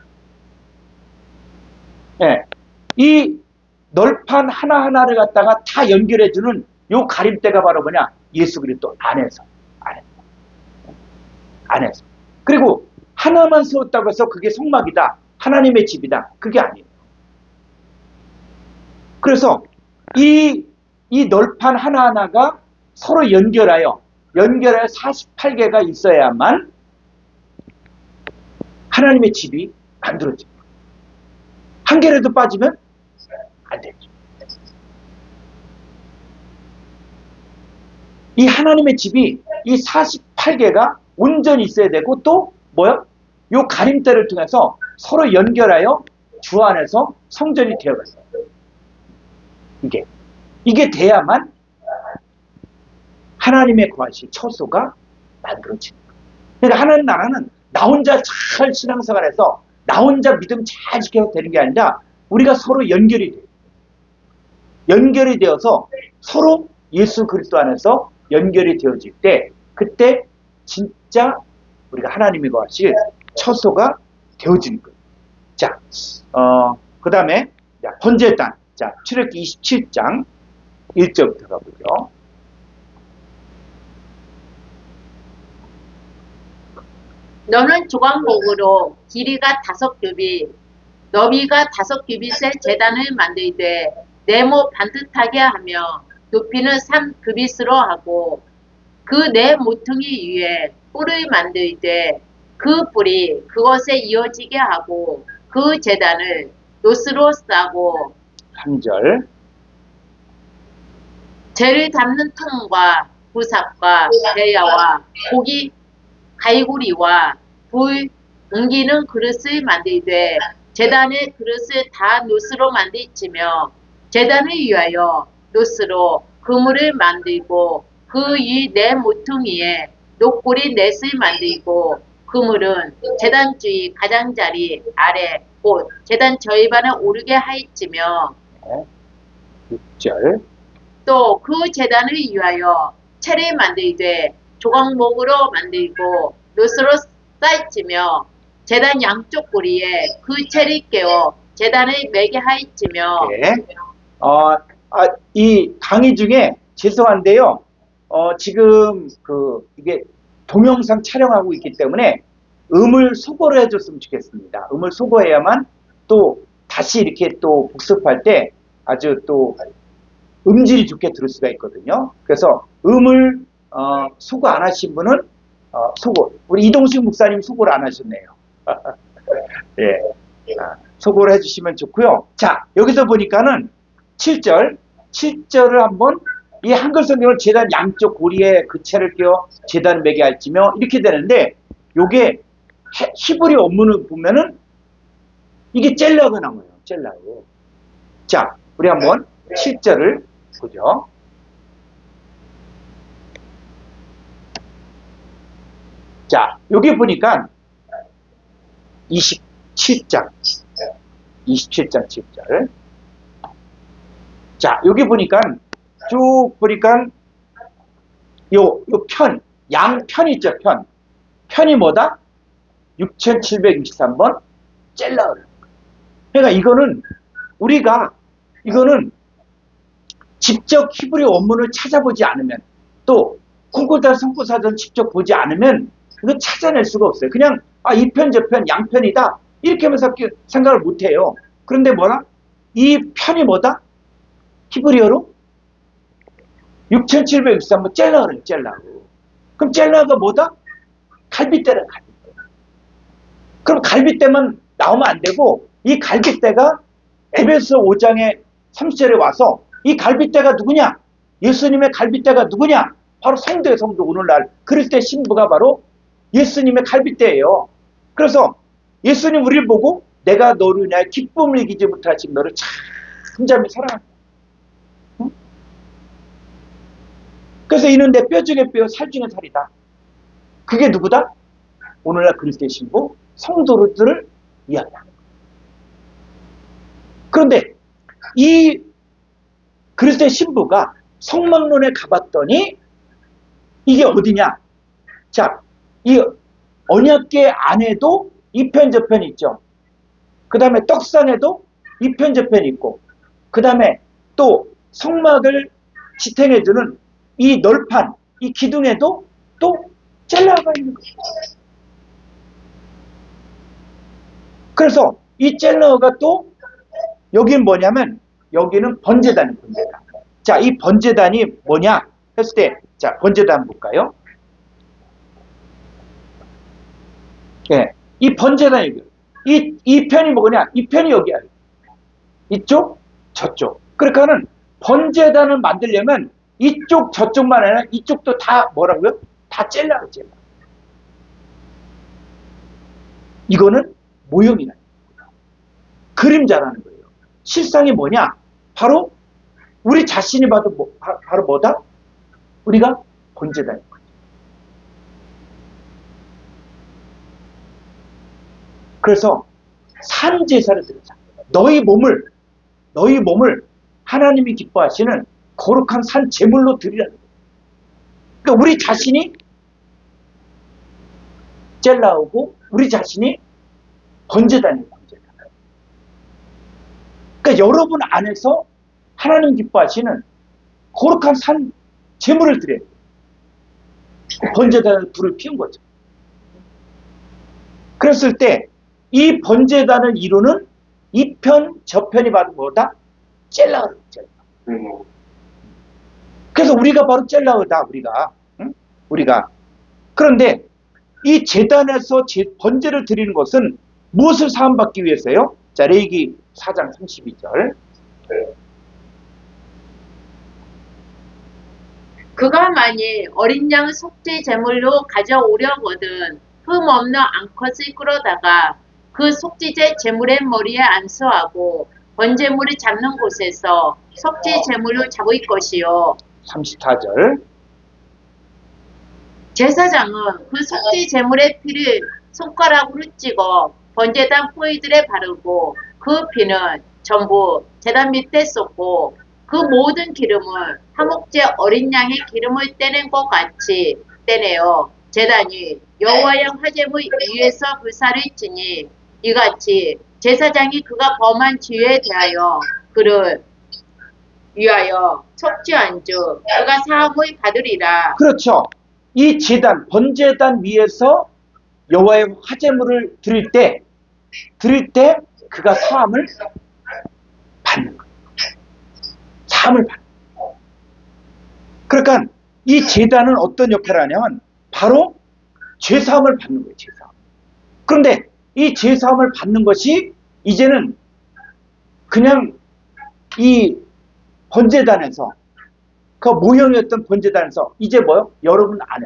네, 이 널판 하나하나를 갖다가 다 연결해 주는 요 가림대가 바로 뭐냐? 예수 그리스도 안에서. 그리고 하나만 세웠다고 해서 그게 성막이다. 하나님의 집이다. 그게 아니에요. 그래서 이 널판 하나하나가 서로 연결하여 48개가 있어야만 하나님의 집이 만들어집니다. 한 개라도 빠지면 안 되죠. 이 하나님의 집이 이 48개가 온전히 있어야 되고 또 뭐요? 요 가림대를 통해서 서로 연결하여 주 안에서 성전이 되어가요. 이게 돼야만 하나님의 거하실 처소가 만들어지는 거예요. 그러니까 하나님 나라는 나 혼자 잘 신앙생활해서 나 혼자 믿음 잘 지켜서 되는 게 아니라 우리가 서로 연결이 돼요. 연결이 되어서 서로 예수 그리스도 안에서 연결이 되어질 때 그때 진짜 우리가 하나님이 거하실 처소가 되어지는 거예요. 자, 그 다음에 번제단. 자, 출애굽기 27장 1절부터 가보죠. 너는 조각목으로 길이가 5규빗, 너비가 5규빗의 제단을 만들되 네모 반듯하게 하며 높이는 3규빗으로 하고 그 네 모퉁이 위에 뿔을 만들되 그 뿔이 그것에 이어지게 하고 그 제단을 노스로 싸고 3절 재를 담는 통과 부삭과 대야와 고기 갈고리와 불 옮기는 그릇을 만들되 제단의 그릇을 다 노스로 만들지며 제단을 위하여 노스로 그물을 만들고 그 위 네 모퉁이에 녹고리 넷을 만들고 그물은 제단 주위 가장자리 아래 곧 제단 절반에 오르게 하였으며 6절 또 그 제단을 위하여 채를 만들되 조각목으로 만들고 노스로 쌓였으며 제단 양쪽 고리에 그 채를 깨워 제단을 매게 하였으며 네. 이 강의 중에 죄송한데요. 지금 이게 동영상 촬영하고 있기 때문에 음을 소거를 해줬으면 좋겠습니다. 음을 소거해야만 또 다시 이렇게 또 복습할 때 아주 또 음질이 좋게 들을 수가 있거든요. 그래서 음을 소거 안 하신 분은 소거. 우리 이동식 목사님 소거를 안 하셨네요. 예, 소거를 해주시면 좋고요. 자, 여기서 보니까는 7절을 한번 이 한글 성경을 제단 양쪽 고리에 그 채를 끼워 제단을 매게 할지며 이렇게 되는데 요게 히브리 원문을 보면은 이게 젤라가 나와요. 젤라고. 자, 우리 한번 7절을 보죠. 자, 여기 보니까 27장 7절. 자, 여기 보니까 쭉 보니까 요 양편 있죠, 편. 편이 뭐다? 6763번 젤라를. 그러니까 이거는 우리가 이거는 직접 히브리 원문을 찾아보지 않으면, 또 구글다 성구사전 직접 보지 않으면 그거 찾아낼 수가 없어요. 그냥 이 편 저 편 양편이다 이렇게 하면서 생각을 못해요. 그런데 뭐라? 이 편이 뭐다? 히브리어로 6763번 젤라그래요. 젤라. 그럼 젤라가 뭐다? 갈빗대라. 갈빗대. 그럼 갈빗대만 나오면 안 되고, 이 갈빗대가 에베소 5장의 30절에 와서 이 갈빗대가 누구냐? 예수님의 갈빗대가 누구냐? 바로 성도의 성도. 오늘날 그리스도의 신부가 바로 예수님의 갈빗대예요. 그래서 예수님 우리를 보고 내가 너를 인하여 기쁨을 이기지 못하신 너를 잠잠히 사랑한다. 응? 그래서 이는 내 뼈 중에 뼈, 살 중에 살이다. 그게 누구다? 오늘날 그리스도의 신부 성도들을 이야기합니다. 그런데 이 그리스도의 신부가 성막론에 가봤더니 이게 어디냐? 자, 이 언약궤 안에도 이 편 저 편 있죠. 그 다음에 떡상에도 이 편 저 편 있고, 그 다음에 또 성막을 지탱해주는 이 널판, 이 기둥에도 또 젤라가 있는 거예요. 그래서 이 젤라가 또 여기는 뭐냐면, 여기는 번제단이 번제단. 자, 이 번제단이 뭐냐 했을 때, 자, 번제단 볼까요? 예, 이 번제단이 이 편이 뭐냐? 이 편이 여기야. 이쪽, 저쪽. 그러니까는 번제단을 만들려면 이쪽, 저쪽만 아니라 이쪽도 다 뭐라고요? 다 젤라로 젤라. 이거는 모형이라. 그림자라는 거예요. 실상이 뭐냐? 바로 우리 자신이 봐도 바로 뭐다? 우리가 번제단인 거죠. 그래서 산 제사를 드리자. 너희 몸을 하나님이 기뻐하시는 거룩한 산 제물로 드리라는 거예요. 그러니까 우리 자신이 젤라오고 우리 자신이 번제단이에요. 번제단. 그러니까 여러분 안에서 하나님 기뻐하시는 거룩한 산 제물을 드려요. 번제단을 불을 피운 거죠. 그랬을 때 이 번제단을 이루는 이 편, 저 편이 바로 뭐다? 젤라흐다. 그래서 우리가 바로 젤라흐다. 우리가. 응? 우리가. 그런데 이 제단에서 번제를 드리는 것은 무엇을 사함받기 위해서요? 자, 레위기 4장 32절. 그가 만일 어린 양 속죄 제물로 가져오려거든 흠 없는 암컷을 끌어다가 그 속죄제 제물의 머리에 안수하고 번제물을 잡는 곳에서 속죄 제물로 잡을 것이요. 34절. 제사장은 그 속죄 제물의 피를 손가락으로 찍어 번제단 포이들에 바르고 그 피는 전부 제단 밑에 쏟고 그 모든 기름을 화목제 어린 양의 기름을 떼낸 것 같이 떼내어 제단이 여호와의 화제물 위에서 불사를 지니 이같이 제사장이 그가 범한 죄에 대하여 그를 위하여 속죄한 즉 그가 사함을 받으리라. 그렇죠. 이 제단, 번제단 위에서 여호와의 화제물을 드릴 때 그가 사함을 받는 거예요. 사함을 받는 거예요. 그러니까 이 제단은 어떤 역할을 하냐면 바로 죄사함을 받는 거예요. 죄사함. 그런데 이 죄사함을 받는 것이 이제는 그냥 이 번제단에서 그 모형이었던 번제단에서 이제 뭐요? 여러분 안에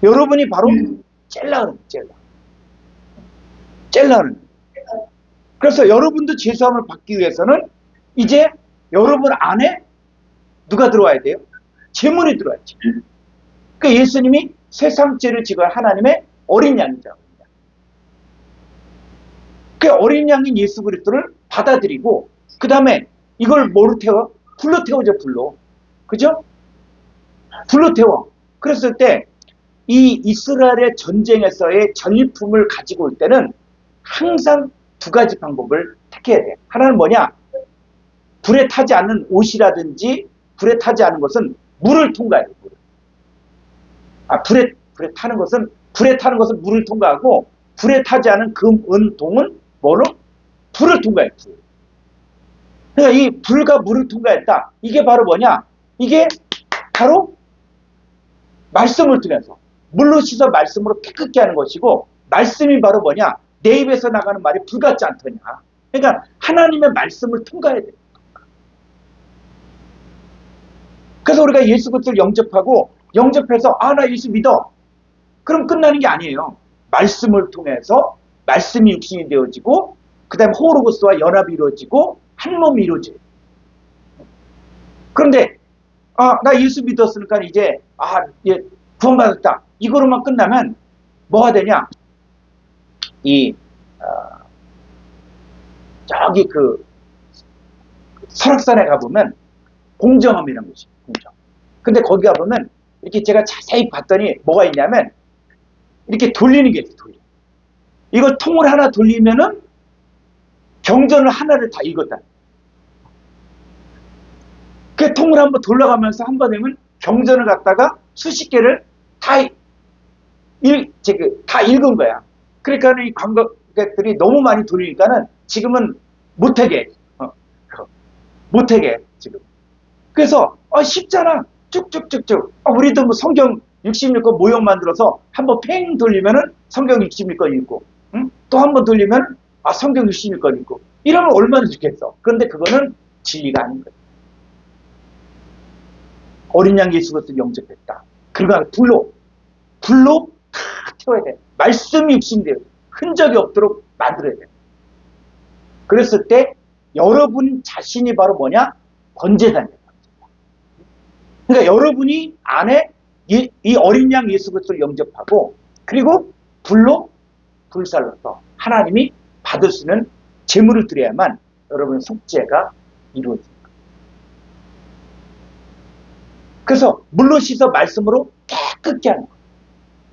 여러분이 바로 젤라는 젤라는 그래서 여러분도 죄사함을 받기 위해서는 이제 여러분 안에 누가 들어와야 돼요? 제물이 들어와야지. 그러니까 예수님이 세상 죄를 지고 하나님의 어린 양이죠. 그 어린 양인 예수 그리스도를 받아들이고 그 다음에 이걸 뭐로 태워? 불로 태우죠. 불로. 그죠? 불로 태워. 그랬을 때 이 이스라엘의 전쟁에서의 전리품을 가지고 올 때는 항상 두 가지 방법을 택해야 돼. 하나는 뭐냐? 불에 타지 않는 옷이라든지 불에 타지 않은 것은 물을 통과해야 돼. 물을. 불에 타는 것은 물을 통과하고 불에 타지 않은 금, 은, 동은 뭐로? 불을 통과해. 불. 그러니까 이 불과 물을 통과했다. 이게 바로 뭐냐? 이게 바로 말씀을 통해서 물로 씻어 말씀으로 깨끗게 하는 것이고 말씀이 바로 뭐냐? 내 입에서 나가는 말이 불 같지 않더냐. 그러니까 하나님의 말씀을 통과해야 돼. 그래서 우리가 예수 그리스도를 영접해서 나 예수 믿어. 그럼 끝나는 게 아니에요. 말씀을 통해서 말씀이 육신이 되어지고 그 다음에 호로고스와 연합이 이루어지고 한 몸이 이루어져요. 그런데 나 예수 믿었으니까 이제 구원받았다. 이거로만 끝나면 뭐가 되냐? 저기 설악산에 가보면 공정함이라는 것이 공정. 근데 거기 가보면 이렇게 제가 자세히 봤더니 뭐가 있냐면 이렇게 돌리는 게 있어요. 이걸 통을 하나 돌리면은 경전을 하나를 다 읽었다. 그 통을 한번 돌아가면서 한 번 되면 경전을 갖다가 수십 개를 다 읽은 거야. 그러니까 이 관광객들이 너무 많이 돌리니까는 지금은 못하게 지금. 그래서 쉽잖아. 쭉쭉쭉쭉. 우리도 뭐 성경 66권 모형 만들어서 한번 팽 돌리면은 성경 66권 읽고, 또 한 번 돌리면 성경 66권 읽고. 이러면 얼마나 좋겠어. 그런데 그거는 진리가 아닌 거야. 어린 양 예수 그리스도를 영접했다. 그러니까 불로 다 태워야 돼. 말씀이 육신돼요. 흔적이 없도록 만들어야 돼. 그랬을 때 여러분 자신이 바로 뭐냐? 번제단이에요. 그러니까 여러분이 안에 이 어린 양 예수 그리스도를 영접하고 그리고 불로 불살라서 하나님이 받을 수 있는 제물을 드려야만 여러분의 속죄가 이루어집니다. 그래서 물로 씻어 말씀으로 깨끗게 하는 거예요.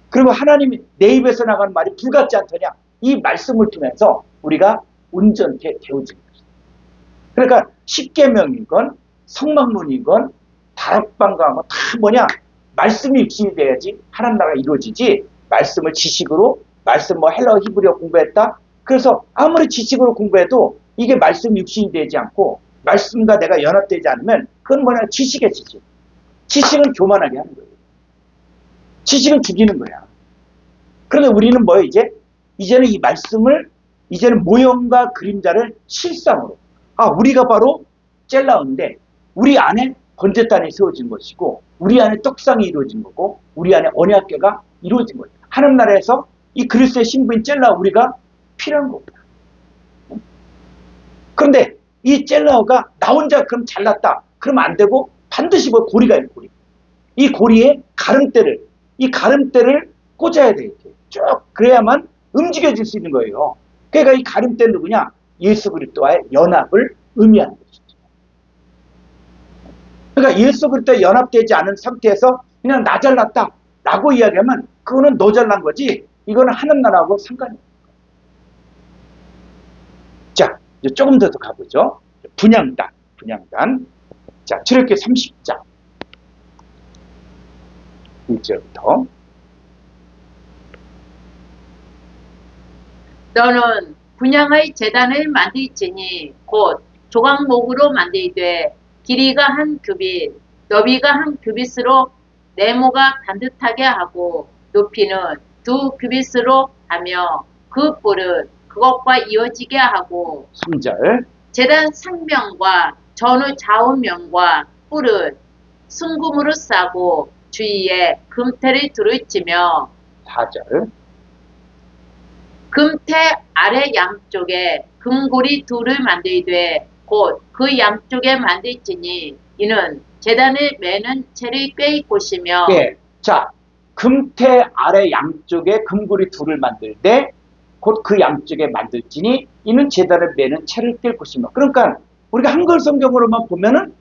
그리고 하나님이 내 입에서 나가는 말이 불같지 않더냐? 이 말씀을 통해서 우리가 온전케 되어지는 것입니다. 그러니까 십계명이건 성막문이건 다락방과하고 다 뭐냐? 말씀이 육신이 돼야지 하나님 나라가 이루어지지. 말씀을 지식으로 말씀 헬라어 히브리어 공부했다. 그래서 아무리 지식으로 공부해도 이게 말씀이 육신이 되지 않고 말씀과 내가 연합되지 않으면 그건 뭐냐? 지식의 지식. 지식은 교만하게 하는 거예요. 지식은 죽이는 거야. 그런데 우리는 뭐예요? 이제는 이 말씀을 이제는 모형과 그림자를 실상으로 우리가 바로 젤라인데 우리 안에 번제단이 세워진 것이고 우리 안에 떡상이 이루어진 거고 우리 안에 언약궤가 이루어진 거예요. 하나님 나라에서 이 그리스도의 신부인 젤라 우리가 필요한 겁니다. 그런데 이 젤라가 나 혼자 그럼 잘났다. 그러면 안 되고 반드시 고리가 있는 고리. 이 고리에 가름대를 꽂아야 돼. 이렇게 쭉 그래야만 움직여질 수 있는 거예요. 그러니까 이 가름대는 누구냐? 예수 그리스도와의 연합을 의미하는 것이죠. 그러니까 예수 그리스도와 연합되지 않은 상태에서 그냥 나 잘났다 라고 이야기하면 그거는 너 잘난 거지 이거는 하나님 나라하고 상관이 없는 거예요. 자, 이제 조금 더 가보죠. 분향단. 자, 출애굽기 30장 1절부터 너는 분향의 제단을 만들지니 곧 조각목으로 만들되 길이가 한 규빗, 너비가 한 규빗으로 네모가 반듯하게 하고 높이는 2규빗으로 하며 그 뿔은 그것과 이어지게 하고 3절 제단 상면과 전후 좌우면과 뿔은 순금으로 싸고 주위에 금태를 두르치며 4절 금태 아래 양쪽에 금고리 둘을 만들되 곧 그 양쪽에 만들지니 이는 제단을 매는 채를 꿰일 곳이며 자, 금태 아래 양쪽에 금고리 둘을 만들되 곧 그 양쪽에 만들지니 이는 제단을 매는 채를 꿰일 곳이며 그러니까 우리가 한글 성경으로만 보면은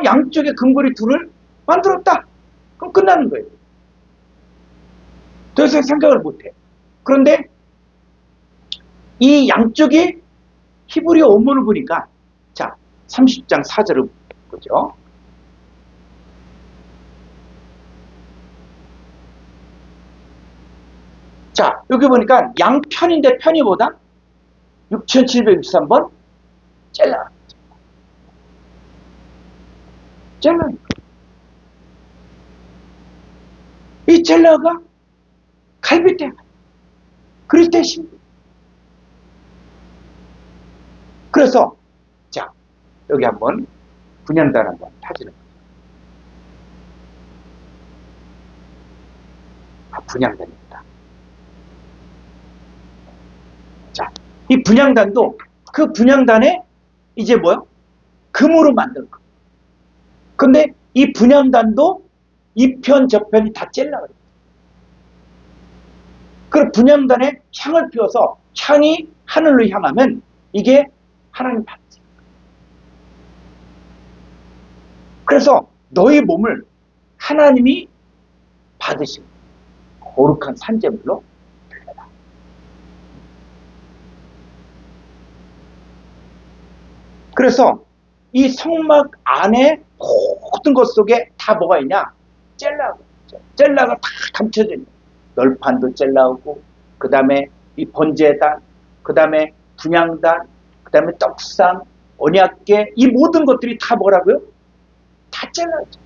양쪽에 금고리 둘을 만들었다. 그럼 끝나는 거예요. 더 이상 생각을 못해. 그런데 이 양쪽이 히브리어 원문을 보니까 자 30장 4절을 보죠. 자 여기 보니까 양편인데 편이보다 6763번 젤라. 이 젤라가 갈빗대 그리스도의 신분. 그래서 자 여기 한번 분양단 한번 타지는 거죠. 분양단입니다. 자, 이 분양단도 그 분양단에 이제 뭐요? 금으로 만든 거. 근데 이 분양단도 이 편 저편이 다 젤라 그래요. 그 분양단에 향을 피워서 향이 하늘로 향하면 이게 하나님 받지. 그래서 너희 몸을 하나님이 받으신 거룩한 산재물로 드려라. 그래서 이 성막 안에 모든 것 속에 다 뭐가 있냐? 젤라가 다 감춰져 있는. 널판도 젤라오고, 그 다음에 이 번제단, 그 다음에 분향단, 그 다음에 떡상, 언약궤, 이 모든 것들이 다 뭐라고요? 다 젤라죠.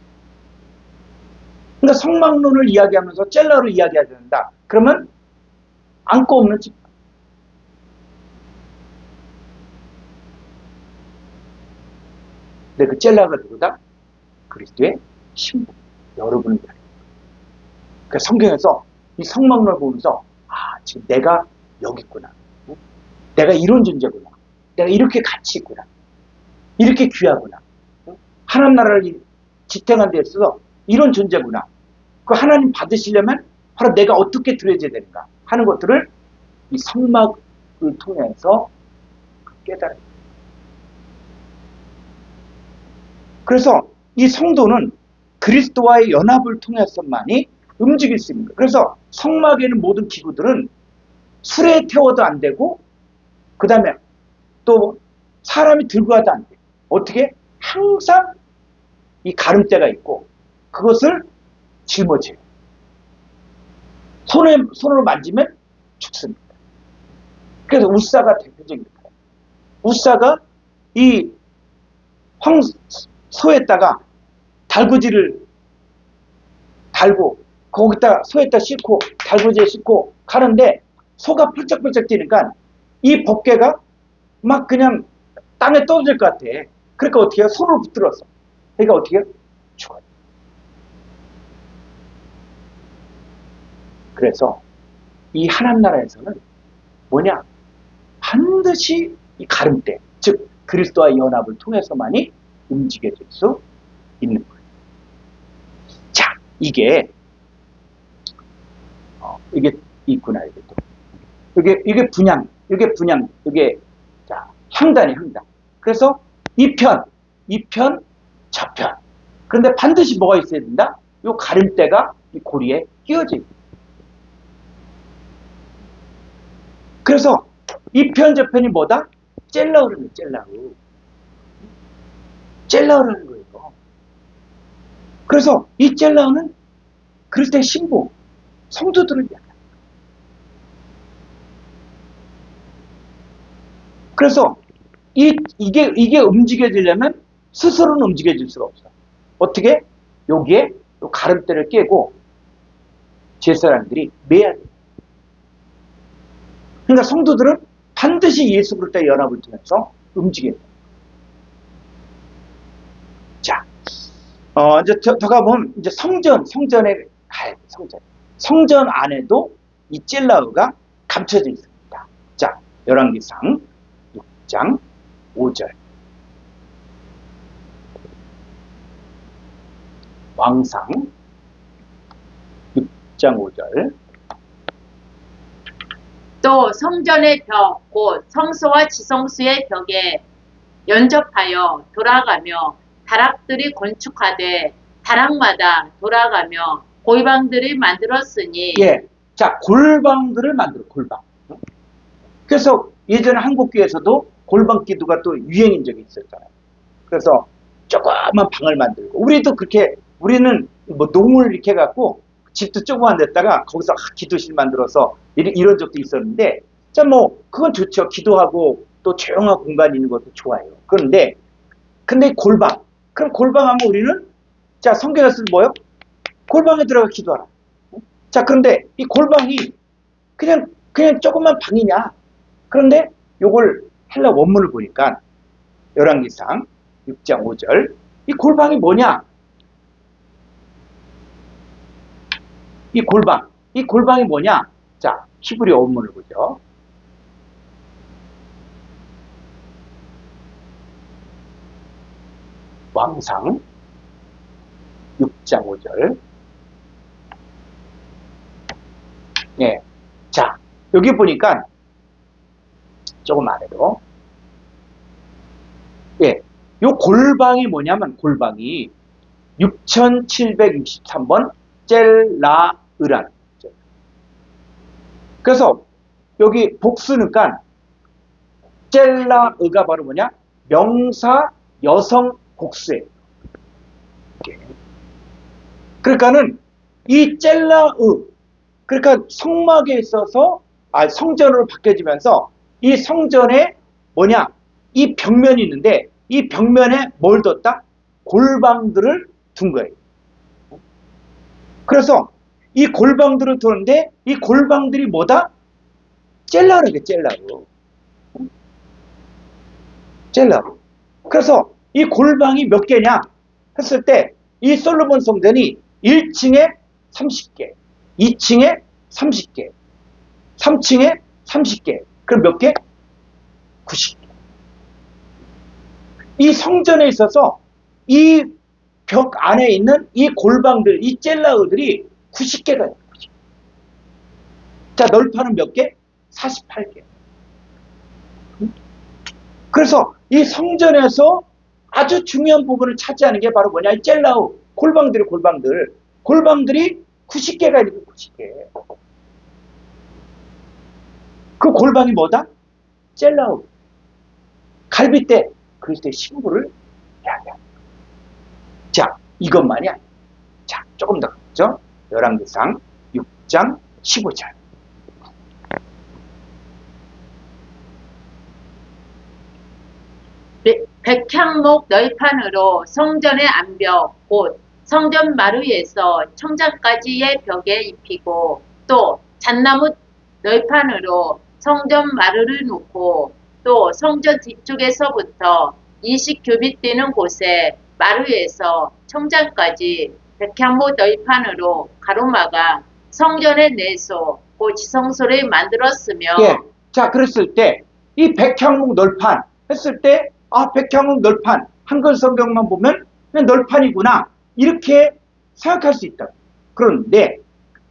그러니까 성막론을 이야기하면서 젤라로 이야기해야 된다. 그러면 안고 없는 집. 근데 그 젤라가 누구다? 그리스도의 신부. 여러분을 위하여. 그 성경에서 이 성막론을 보면서 지금 내가 여기 있구나. 내가 이런 존재구나. 내가 이렇게 가치 있구나. 이렇게 귀하구나. 하나님 나라를 지탱하는 데 있어서 이런 존재구나. 그 하나님 받으시려면 바로 내가 어떻게 드려져야 되는가 하는 것들을 이 성막을 통해서 깨달아요. 그래서 이 성도는 그리스도와의 연합을 통해서만이 움직일 수 있는 거예요. 그래서 성막에는 모든 기구들은 술에 태워도 안 되고, 그 다음에 또 사람이 들고 가도 안 돼요. 어떻게? 항상 이 가름대가 있고, 그것을 짊어져요. 손으로 만지면 죽습니다. 그래서 우사가 대표적입니다. 우사가 이 소에다가 달구지를 달고, 거기다 소에다 싣고, 달구지에 싣고 가는데, 소가 펄쩍펄쩍 뛰니까 이 법궤가 막 그냥 땅에 떨어질 것 같아. 그러니까 어떻게 해요? 손을 붙들었어. 그러니까 어떻게 해요? 죽어요. 그래서 이 하나님 나라에서는 뭐냐? 반드시 이 가름대, 즉 그리스도와의 연합을 통해서만이 움직여질 수 있는 거예요. 자, 이게 있구나. 이게 분향, 이게 자 향단이 향단. 그래서 이 편, 저편. 그런데 반드시 뭐가 있어야 된다? 이 가림대가 이 고리에 끼워져 있다. 그래서 이 편, 저편이 뭐다? 젤라우라는 젤라우라는 거예요. 그래서 이 젤라우는 그리스도의 신부, 성도들을 이야기합니다. 그래서 이게 움직여지려면 스스로는 움직여질 수가 없어. 어떻게? 여기에 가름대를 깨고 제사장들이 매야 돼. 그러니까 성도들은 반드시 예수 그리스도의 연합을 통해서 움직여야 돼. 자, 이제 더 가보면 이제 성전에 가야 돼. 성전 안에도 이 젤라우가 감춰져 있습니다. 자, 열왕기상 6장 5절. 왕상 6장 5절. 또 성전의 벽, 곧 성소와 지성소의 벽에 연접하여 돌아가며 다락들이 건축하되 다락마다 돌아가며 골방들이 만들었으니. 예, 자 골방들을 만들어. 골방. 그래서 예전에 한국교회에서도 골방 기도가 또 유행인 적이 있었잖아요. 그래서 조그만 방을 만들고, 우리도 그렇게, 우리는 뭐 농을 이렇게 해갖고 집도 조그만 데다가 거기서 기도실 만들어서 이런 적도 있었는데, 자, 뭐, 그건 좋죠. 기도하고 또 조용한 공간이 있는 것도 좋아요. 근데 골방. 그럼 골방 하면 우리는, 자, 성경에서 뭐요? 골방에 들어가 기도하라. 자, 그런데 이 골방이 그냥 조그만 방이냐? 그런데 요걸 헬라 원문을 보니까 열왕기상 6장 5절, 이 골방이 뭐냐? 이 골방이 뭐냐? 자, 히브리 원문을 보죠. 왕상 6장 5절. 예. 자, 여기 보니까 조금 아래로, 예, 요 골방이 뭐냐면, 골방이 6763번 젤라으란. 그래서 여기 복수니까 젤라으가 바로 뭐냐? 명사 여성 복수예요. 그러니까는 이 젤라으, 그러니까 성막에 있어서, 성전으로 바뀌어지면서 이 성전에 뭐냐? 이 벽면이 있는데 이 벽면에 뭘 뒀다? 골방들을 둔 거예요. 그래서 이 골방들을 두는데 이 골방들이 뭐다? 젤라르게 젤라르. 그래서 이 골방이 몇 개냐 했을 때 이 솔로몬 성전이 1층에 30개, 2층에 30개, 3층에 30개. 그럼 몇 개? 90개. 이 성전에 있어서 이 벽 안에 있는 이 골방들, 이 젤라우들이 90개가 있는 거죠. 자, 널판은 몇 개? 48개. 그래서 이 성전에서 아주 중요한 부분을 차지하는 게 바로 뭐냐? 이 젤라우, 골방들이 90개가 있는 거예요. 90개. 그 골방이 뭐다? 젤라우. 갈빗대, 그리스도의 신부를 이야기합니다. 자, 이것만이 아니에요. 자, 조금 더 가죠. 열왕기상 6장 15절. 백향목 널판으로 성전의 암벽 곧 성전 마루에서 청장까지의 벽에 입히고, 또 잣나무 널판으로 성전 마루를 놓고, 또 성전 뒤쪽에서부터 20규빗 되는 곳에 마루에서 청장까지 백향목 널판으로 가로막아 성전의 내소 곧 지성소를 만들었으며. 예. 자, 그랬을 때 이 백향목 널판 했을 때, 백향목 널판, 한글 성경만 보면 그냥 널판이구나 이렇게 생각할 수 있다. 그런데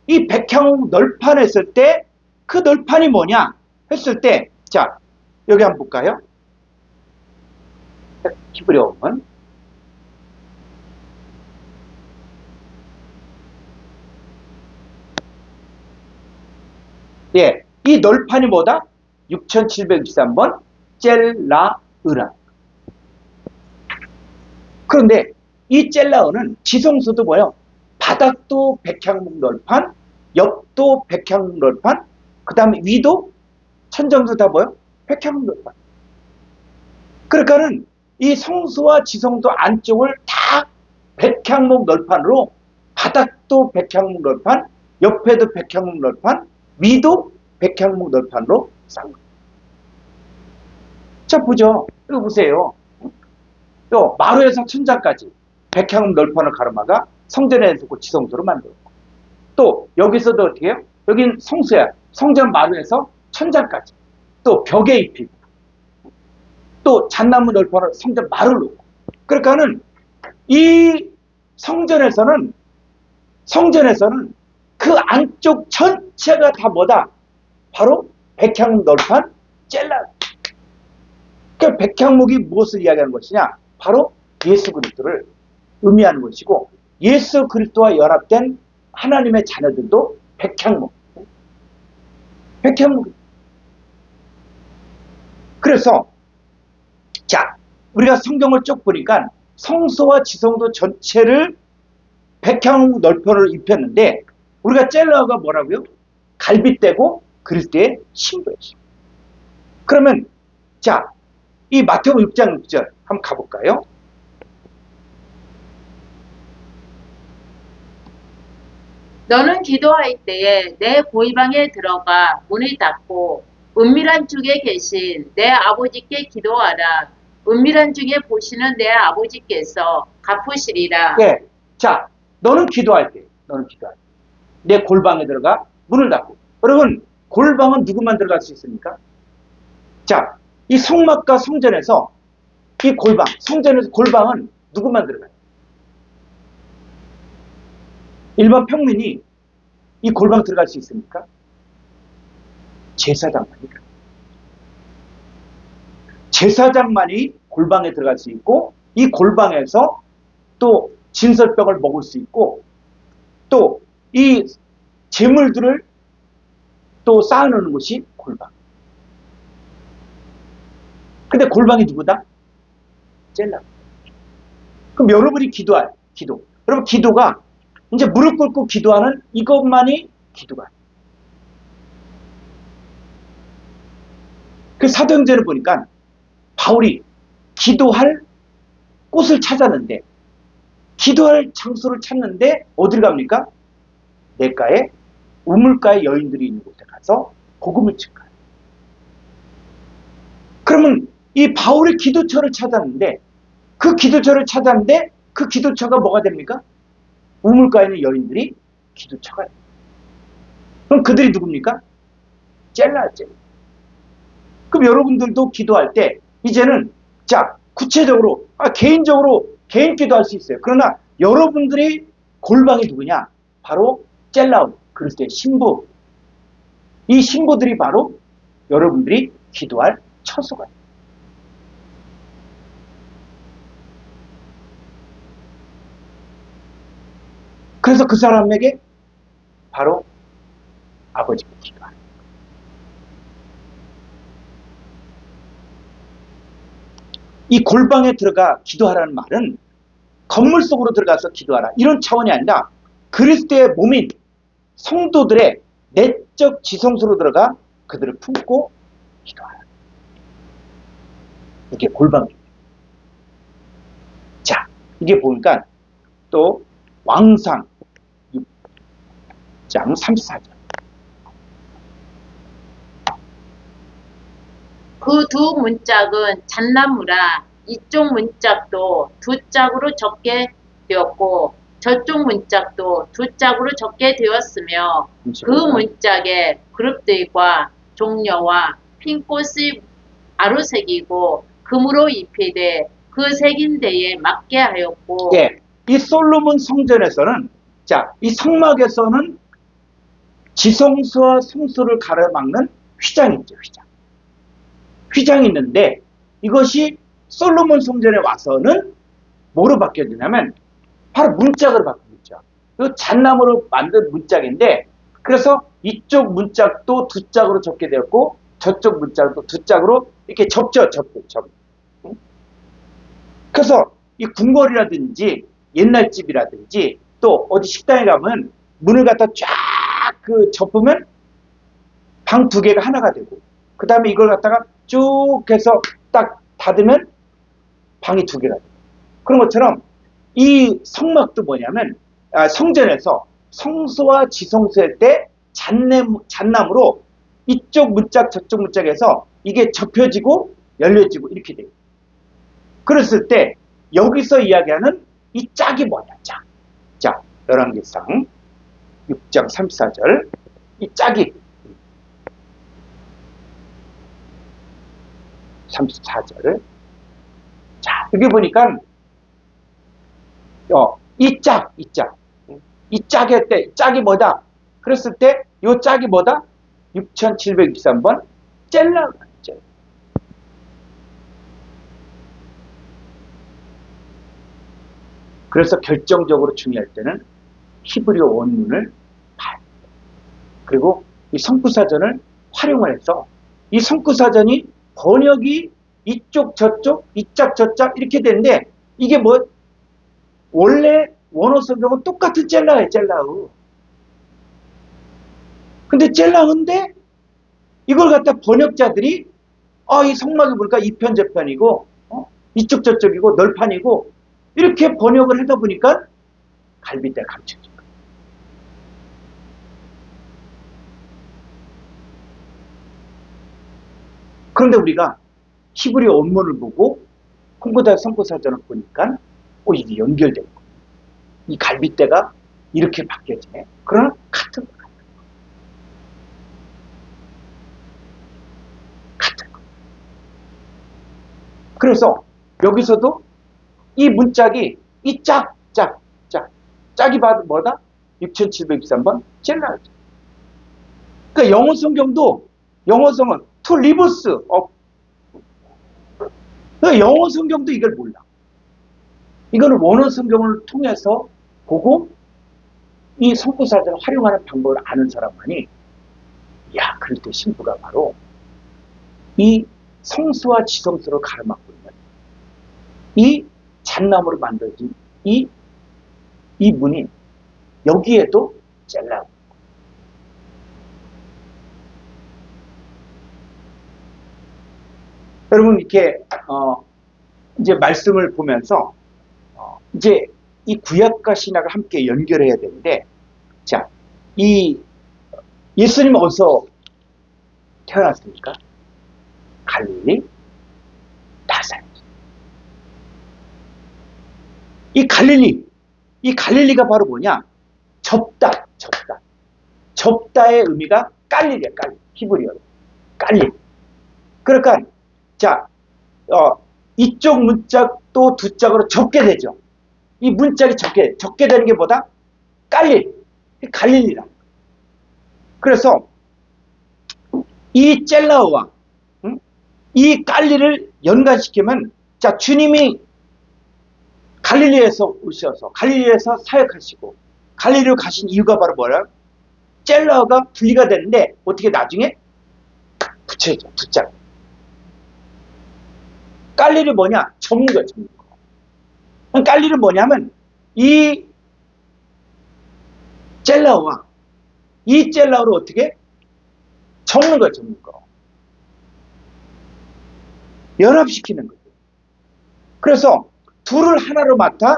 이 백향목 널판 했을 때 그 널판이 뭐냐 했을 때, 자, 여기 한번 볼까요? 히브리 원문. 예, 이 널판이 뭐다? 6723번 젤라으라. 그런데 이 젤라으는 지성소도 뭐예요? 바닥도 백향목 널판, 옆도 백향목 널판, 그 다음에 위도 천정도 다 뭐예요? 백향목 널판. 그러니까는 이 성소와 지성소 안쪽을 다 백향목 널판으로, 바닥도 백향목 널판, 옆에도 백향목 널판, 위도 백향목 널판으로 싼 거예요. 자, 보죠. 이거 보세요. 또 마루에서 천장까지 백향목 널판을 가로막아 성전에서 지성소로 만들었고, 또 여기서도 어떻게 해요? 여긴 성소야. 성전 마루에서 천장까지 또 벽에 입히고, 또 잣나무 널판을 성전 마루를 놓고. 그러니까는 이 성전에서는 그 안쪽 전체가 다 뭐다? 바로 백향목 널판 젤라. 그러니까 백향목이 무엇을 이야기하는 것이냐? 바로 예수 그리스도를 의미하는 것이고, 예수 그리스도와 연합된 하나님의 자녀들도 백향목. 그래서 우리가 성경을 쭉 보니까 성소와 지성소 전체를 백향 넓혀를 입혔는데 우리가 젤라가 뭐라고요? 갈빗대고 그리스도의 신부였어요. 그러면 자, 이 마태복음 6장 6절 한번 가볼까요? 너는 기도할 때에 내 고이방에 들어가 문을 닫고 은밀한 중에 계신 내 아버지께 기도하라. 은밀한 중에 보시는 내 아버지께서 갚으시리라. 예. 자, 너는 기도할 때, 내 골방에 들어가 문을 닫고. 여러분, 골방은 누구만 들어갈 수 있습니까? 자, 이 성막과 성전에서 이 골방, 성전에서 골방은 누구만 들어가요? 일반 평민이 이 골방 들어갈 수 있습니까? 제사장만이. 제사장만이 골방에 들어갈 수 있고 이 골방에서 또 진설병을 먹을 수 있고 또 이 재물들을 또 쌓아놓는 곳이 골방. 근데 골방이 누구다? 젤라. 그럼 여러분이 기도. 여러분 기도가 이제 무릎 꿇고 기도하는 이것만이 기도가. 그 사도행전을 보니까 바울이 기도할 곳을 찾았는데 기도할 장소를 찾는데 어디를 갑니까? 냇가에 우물가에 여인들이 있는 곳에 가서 복음을 증가해요. 그러면 이 바울의 기도처를 찾았는데 그 기도처가 뭐가 됩니까? 우물가에 있는 여인들이 기도처가 돼요. 그럼 그들이 누굽니까? 젤라. 그럼 여러분들도 기도할 때 이제는 자 구체적으로 개인적으로 개인 기도할 수 있어요. 그러나 여러분들이 골방이 누구냐? 바로 젤라운 그리스도의 신부. 이 신부들이 바로 여러분들이 기도할 처소가 돼요. 그래서 그 사람에게 바로 아버지가 기도하는 거예요. 이 골방에 들어가 기도하라는 말은 건물 속으로 들어가서 기도하라 이런 차원이 아니라 그리스도의 몸인 성도들의 내적 지성소로 들어가 그들을 품고 기도하라. 이게 골방입니다. 자, 이게 보니까 또 왕상 6장 34절. 그 두 문짝은 잣나무라. 이쪽 문짝도 두 짝으로 적게 되었고 저쪽 문짝도 두 짝으로 적게 되었으며 그 문짝에 그룹들과 종려와 핀꽃의 아루색이고 금으로 입히되 그 색인 데에 맞게 하였고. 예, 이 솔로몬 성전에서는 자, 이 성막에서는 지성소와 성소를 가로막는 휘장이 있죠. 휘장이 있는데 이것이 솔로몬 성전에 와서는 뭐로 바뀌어지냐면 바로 문짝으로 바뀌었죠. 이 잣나무로 만든 문짝인데 그래서 이쪽 문짝도 두 짝으로 접게 되었고 저쪽 문짝도 두 짝으로 이렇게 접죠. 그래서 이 궁궐이라든지 옛날 집이라든지 또 어디 식당에 가면 문을 갖다 쫙 그 접으면 방 두 개가 하나가 되고 그 다음에 이걸 갖다가 쭉 해서 딱 닫으면 방이 두 개가 돼요. 그런 것처럼 이 성막도 뭐냐면 성전에서 성소와 지성소일 때 잣나무로 이쪽 문짝 저쪽 문짝에서 이게 접혀지고 열려지고 이렇게 돼요. 그랬을 때 여기서 이야기하는 이 짝이 뭐냐? 자, 열왕기상 6장 34절 이 짝이 34절. 자, 여기 보니까 이 짝의 때 짝이 뭐다? 그랬을 때 이 짝이 뭐다? 6763번 젤라가 있죠. 그래서 결정적으로 중요할 때는 히브리어 원문을 봐요. 그리고 이 성구사전을 활용을 해서 이 성구사전이 번역이 이쪽 저쪽 이짝 저짝 이렇게 되는데 이게 뭐 원래 원어 성경은 똑같은 젤라예요. 젤라우. 근데 젤라우인데 이걸 갖다 번역자들이 이 성막이 보니까 이편 저편이고 이쪽 저쪽이고 널판이고 이렇게 번역을 하다 보니까 갈빗대 감춰진 거예요. 그런데 우리가 히브리 원문을 보고 홍보다 선포사전을 보니까 이게 연결되는 거예요. 이 갈빗대가 이렇게 바뀌어지네. 그러나 같은 거예요. 같은 거예요. 그래서 여기서도 이 문짝이 이 짝이 봐도 뭐다? 6723번 젤라죠. 그러니까 영어 성경도 영어성은 to reverse of. 그러니까 영어 성경도 이걸 몰라. 이거는 원어 성경을 통해서 보고 이 선포사전을 활용하는 방법을 아는 사람만이 그럴 때 신부가 바로 이 성수와 지성수를 가로막고 있는 이 잣나무로 만들어진 이 문이 여기에도 젤라고. 여러분 이렇게 이제 말씀을 보면서 이제 이 구약과 신약을 함께 연결해야 되는데, 자, 이 예수님은 어디서 태어났습니까? 갈릴리 나사렛. 이 갈릴리가 바로 뭐냐? 접다의 의미가 깔릴이야, 깔릴. 히브리어로. 깔릴. 그러니까, 자, 이쪽 문짝도 두 짝으로 접게 되죠. 이 문짝이 접게 되는 게 뭐다? 갈릴리라. 그래서, 이 젤라우와, 이 깔릴을 연관시키면, 자, 주님이 갈릴리에서 오셔서, 갈릴리에서 사역하시고, 갈릴리로 가신 이유가 바로 뭐야? 젤라우가 분리가 되는데, 어떻게 나중에? 붙여야죠, 두 짝. 깔릴이 뭐냐? 접는 거야, 접는 거. 깔릴은 뭐냐면, 이 젤라우와 이 젤라우를 어떻게? 접는 거야, 접는 거. 연합시키는 거예요. 그래서 둘을 하나로 맡아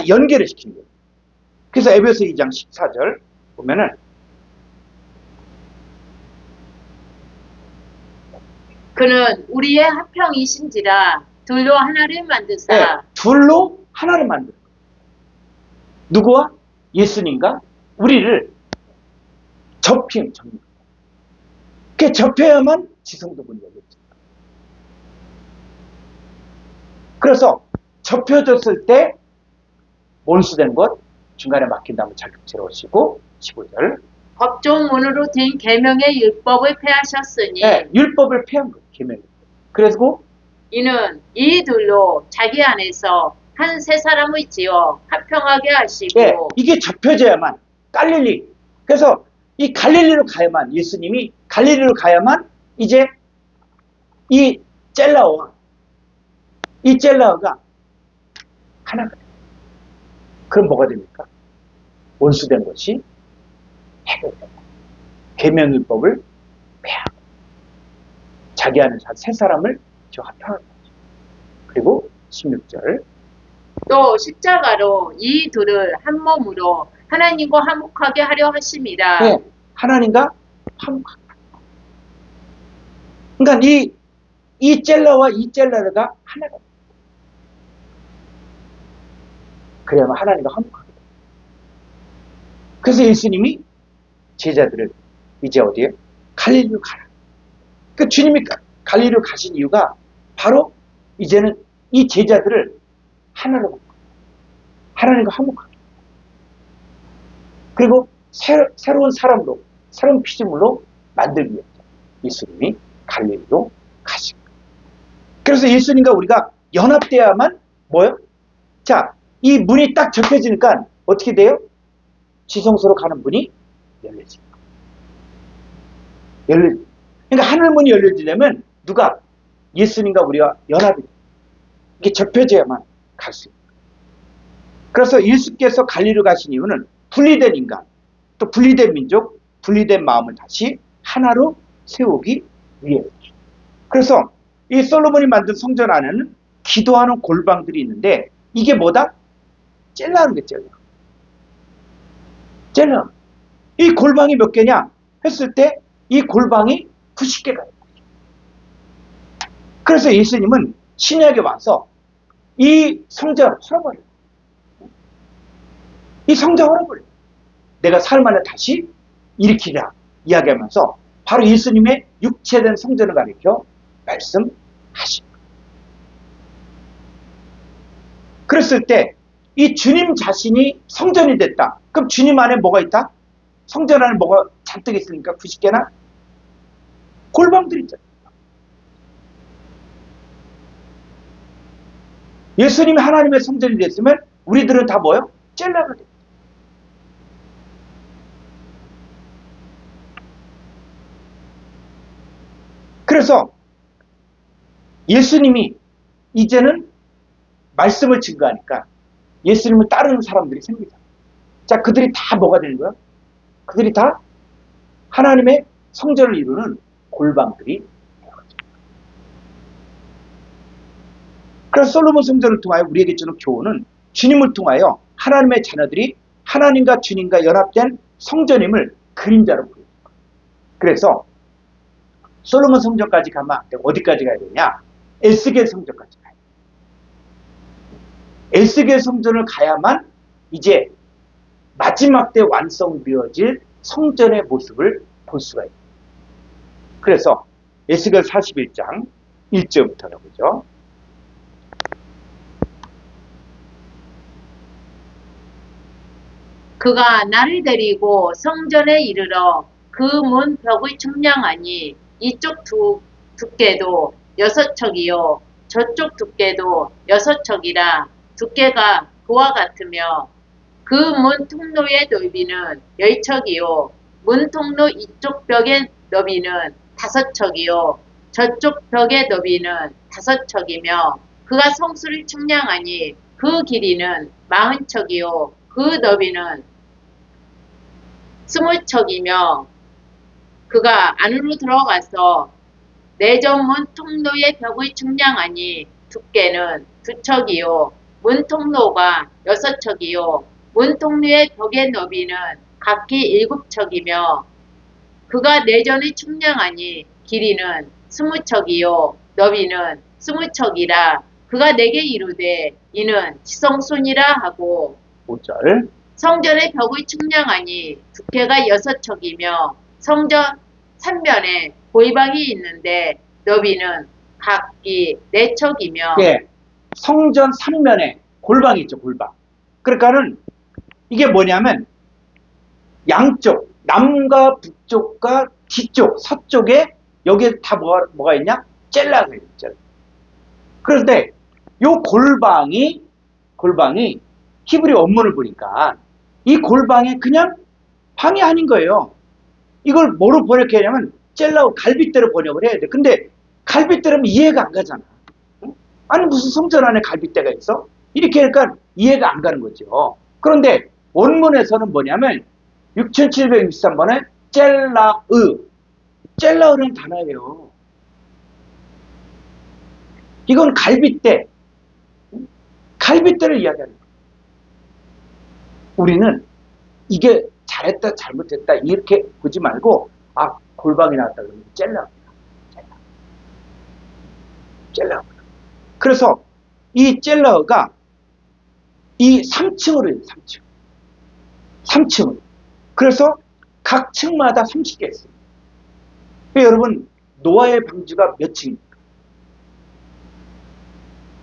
연결을 시키는 거예요. 그래서 에베소 2장 14절 보면은 그는 우리의 합형이신지라 둘로 하나를 만드사. 둘로 하나를 만드는 거예요. 누구와? 예수님과 우리를 접는 거예요. 그게 접혀야만 지성도분이 열렸죠. 그래서 접혀졌을 때 원수된 것 중간에 막힌 다음에 자격체로 오시고 15절 법조문으로 된 계명의 율법을 폐하셨으니 율법을 폐한 거예요. 계명. 그래서 이는 이 둘로 자기 안에서 한 세 사람을 지어 합평하게 하시고 이게 접혀져야만 갈릴리. 그래서 이 갈릴리로 가야만 예수님이 갈릴리로 가야만 이제 이 젤라우가 하나가 돼요. 그럼 뭐가 됩니까? 원수된 것이 해결된다. 계명율법을 폐하고 자기 안에서 세 사람을 합평하는 거죠. 그리고 16절 또 십자가로 이 둘을 한 몸으로 하나님과 화목하게 하려 하심이라. 하나님과 화목하게. 그러니까 이 젤라와 이 젤라가 하나가 됩니다. 그래야만 하나님과 화목하게 됩니다. 그래서 예수님이 제자들을 이제 어디에? 갈릴리로 가라. 그러니까 주님이 갈릴리로 가신 이유가 바로 이제는 이 제자들을 하나로 바꿔. 하나님과 화목하게. 그리고 새로운 사람으로, 새로운 피조물로 만들기 위해서 예수님이 갈릴리로 가신 거예요. 그래서 예수님과 우리가 연합돼야만 뭐요? 자, 이 문이 딱 접혀지니까 어떻게 돼요? 지성소로 가는 문이 열려집니다. 그러니까 하늘문이 열려지려면 누가? 예수님과 우리가 연합이 돼요. 이게 접혀져야만 갈 수 있어요. 그래서 예수께서 갈리로 가신 이유는 분리된 인간, 또 분리된 민족, 분리된 마음을 다시 하나로 세우기 위해서. 그래서 이 솔로몬이 만든 성전 안에는 기도하는 골방들이 있는데 이게 뭐다? 젤라는 게 젤라. 젤라. 이 골방이 몇 개냐? 했을 때 이 골방이 90개가 있어요. 그래서 예수님은 신약에 와서 이 성전을 헐어버려요. 이 성전 헐어버려요. 내가 사흘 만에 다시 일으키라 이야기하면서 바로 예수님의 육체된 성전을 가리켜 말씀하십니다. 그랬을 때 이 주님 자신이 성전이 됐다. 그럼 주님 안에 뭐가 있다? 성전 안에 뭐가 잔뜩 있으니까 90개나? 골방들이 있잖아요. 예수님이 하나님의 성전이 됐으면 우리들은 다 뭐예요? 젤라가 돼요. 그래서 예수님이 이제는 말씀을 증거하니까 예수님을 따르는 사람들이 생기잖아요. 자, 그들이 다 뭐가 되는 거야? 그들이 다 하나님의 성전을 이루는 골방들이 되는 거죠. 그래서 솔로몬 성전을 통하여 우리에게 주는 교훈은 주님을 통하여 하나님의 자녀들이 하나님과 주님과 연합된 성전임을 그림자로 보여요. 그래서 솔로몬 성전까지 가면 안 되고 어디까지 가야 되냐? 에스겔 성전까지 가야 돼요. 에스겔 성전을 가야만 이제 마지막 때 완성되어질 성전의 모습을 볼 수가 있어요. 그래서 에스겔 41장 1절부터는 보죠. 그가 나를 데리고 성전에 이르러 그 문 벽의 측량하니 이쪽 두께도 6척이요 저쪽 두께도 6척이라 두께가 그와 같으며 그 문 통로의 넓이는 10척이요 문 통로 이쪽 벽의 너비는 5척이요 저쪽 벽의 너비는 5척이며 그가 성수를 측량하니 그 길이는 40척이요 그 너비는 20척이며 그가 안으로 들어가서 내전문 통로의 벽을 측량하니 두께는 2척이요 문 통로가 6척이요 문 통로의 벽의 너비는 각기 7척이며 그가 내전을 측량하니 길이는 20척이요 너비는 20척이라 그가 내게 이르되 이는 지성소니라 하고 5절 성전의 벽을 측량하니 두께가 6척이며 성전 3면에 골방이 있는데 너비는 각기 4척이며 예, 성전 3면에 골방이 있죠. 골방. 그러니까는 이게 뭐냐면 양쪽 남과 북쪽과 뒤쪽 서쪽에 여기에 다 뭐가 있냐? 젤라가 있죠. 그런데 요 골방이 히브리 원문을 보니까 이 골방이 그냥 방이 아닌 거예요. 이걸 뭐로 번역하냐면 젤라고 갈빗대로 번역을 해야 돼. 근데 갈빗대로면 이해가 안 가잖아. 아니 무슨 성전 안에 갈빗대가 있어? 이렇게 하니까 이해가 안 가는 거죠. 그런데 원문에서는 뭐냐면 6763번에 젤라으라는 단어예요. 이건 갈빗대를 이야기하는 거예요. 우리는 이게 잘했다 잘못했다 이렇게 보지 말고 골방이 나왔다 그러면 젤라. 그래서 이 젤라가 이 3층으로 해요. 3층으로. 그래서 각 층마다 30개 있어요. 여러분 노아의 방주가 몇 층입니까?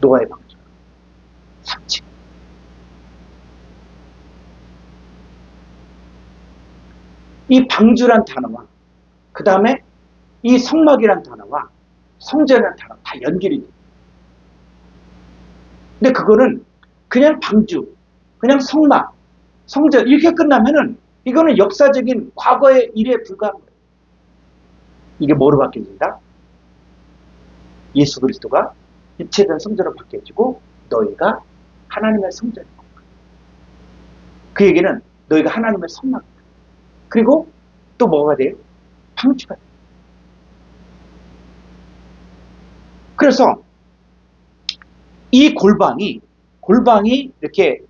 노아의 방주가 3층. 이 방주란 단어와 그 다음에 이 성막이란 단어와 성전이란 단어 다 연결이 돼요. 근데 그거는 그냥 방주, 그냥 성막, 성전 이렇게 끝나면은 이거는 역사적인 과거의 일에 불과한 거예요. 이게 뭐로 바뀌어진다? 예수 그리스도가 입체된 성전으로 바뀌어지고 너희가 하나님의 성전이고, 그 얘기는 너희가 하나님의 성막이다. 그리고 또 뭐가 돼요? 방주가 돼요. 그래서 이 골방이 이렇게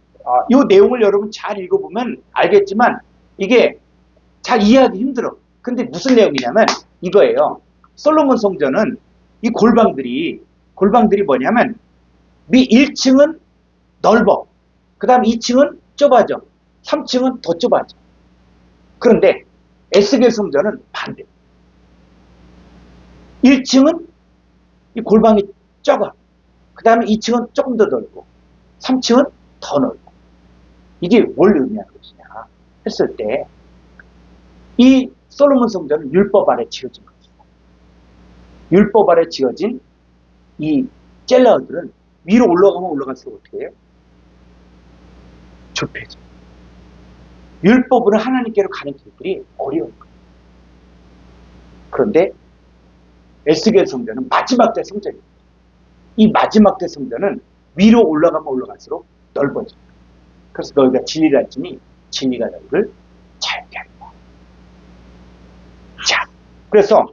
이 내용을 여러분 잘 읽어보면 알겠지만 이게 잘 이해하기 힘들어. 근데 무슨 내용이냐면 이거예요. 솔로몬 성전은 이 골방들이 뭐냐면 위 1층은 넓어. 그 다음 2층은 좁아져. 3층은 더 좁아져. 그런데 에스겔 성전은 반대. 1층은 이 골방이 적어. 그 다음에 2층은 조금 더 넓고 3층은 더 넓고. 이게 뭘 의미하는 것이냐 했을 때 이 솔로몬 성전은 율법 아래 지어진 것입니다. 율법 아래 지어진 이 젤라들은 위로 올라가면 올라갈수록 어떻게 해요? 좁혀져. 율법으로 하나님께로 가는 길들이 어려운 거예요. 그런데 에스겔 성전은 마지막 때 성전입니다. 이 마지막 때 성전은 위로 올라가면 올라갈수록 넓어져요. 그래서 너희가 진리를 알지니 진리가 너희를 자유케 한다. 자, 그래서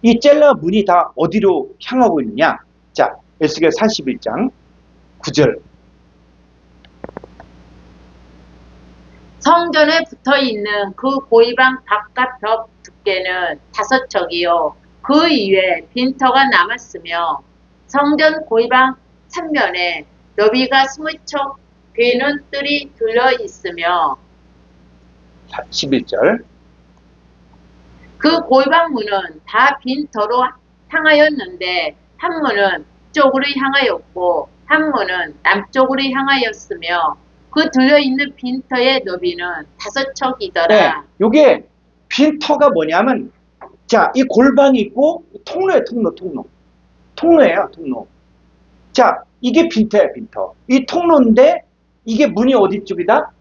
이 젤라 문이 다 어디로 향하고 있느냐? 자, 에스겔 41장 9절. 성전에 붙어있는 그 고이방 바깥 벽 두께는 5척이요. 그 이외에 빈터가 남았으며 성전 고이방 3면에 너비가 20척 되는 뜰이 둘러있으며 11절. 그 고이방 문은 다 빈터로 향하였는데 한 문은 북쪽으로 향하였고 한 문은 남쪽으로 향하였으며 그 둘러있는 빈터의 너비는 5척이더라. 네, 요게 빈터가 뭐냐면, 자, 이 골방이 있고 통로예요, 통로예요, 통로. 자, 이게 빈터예요, 빈터. 이 통로인데 이게 문이 어디 쪽이다?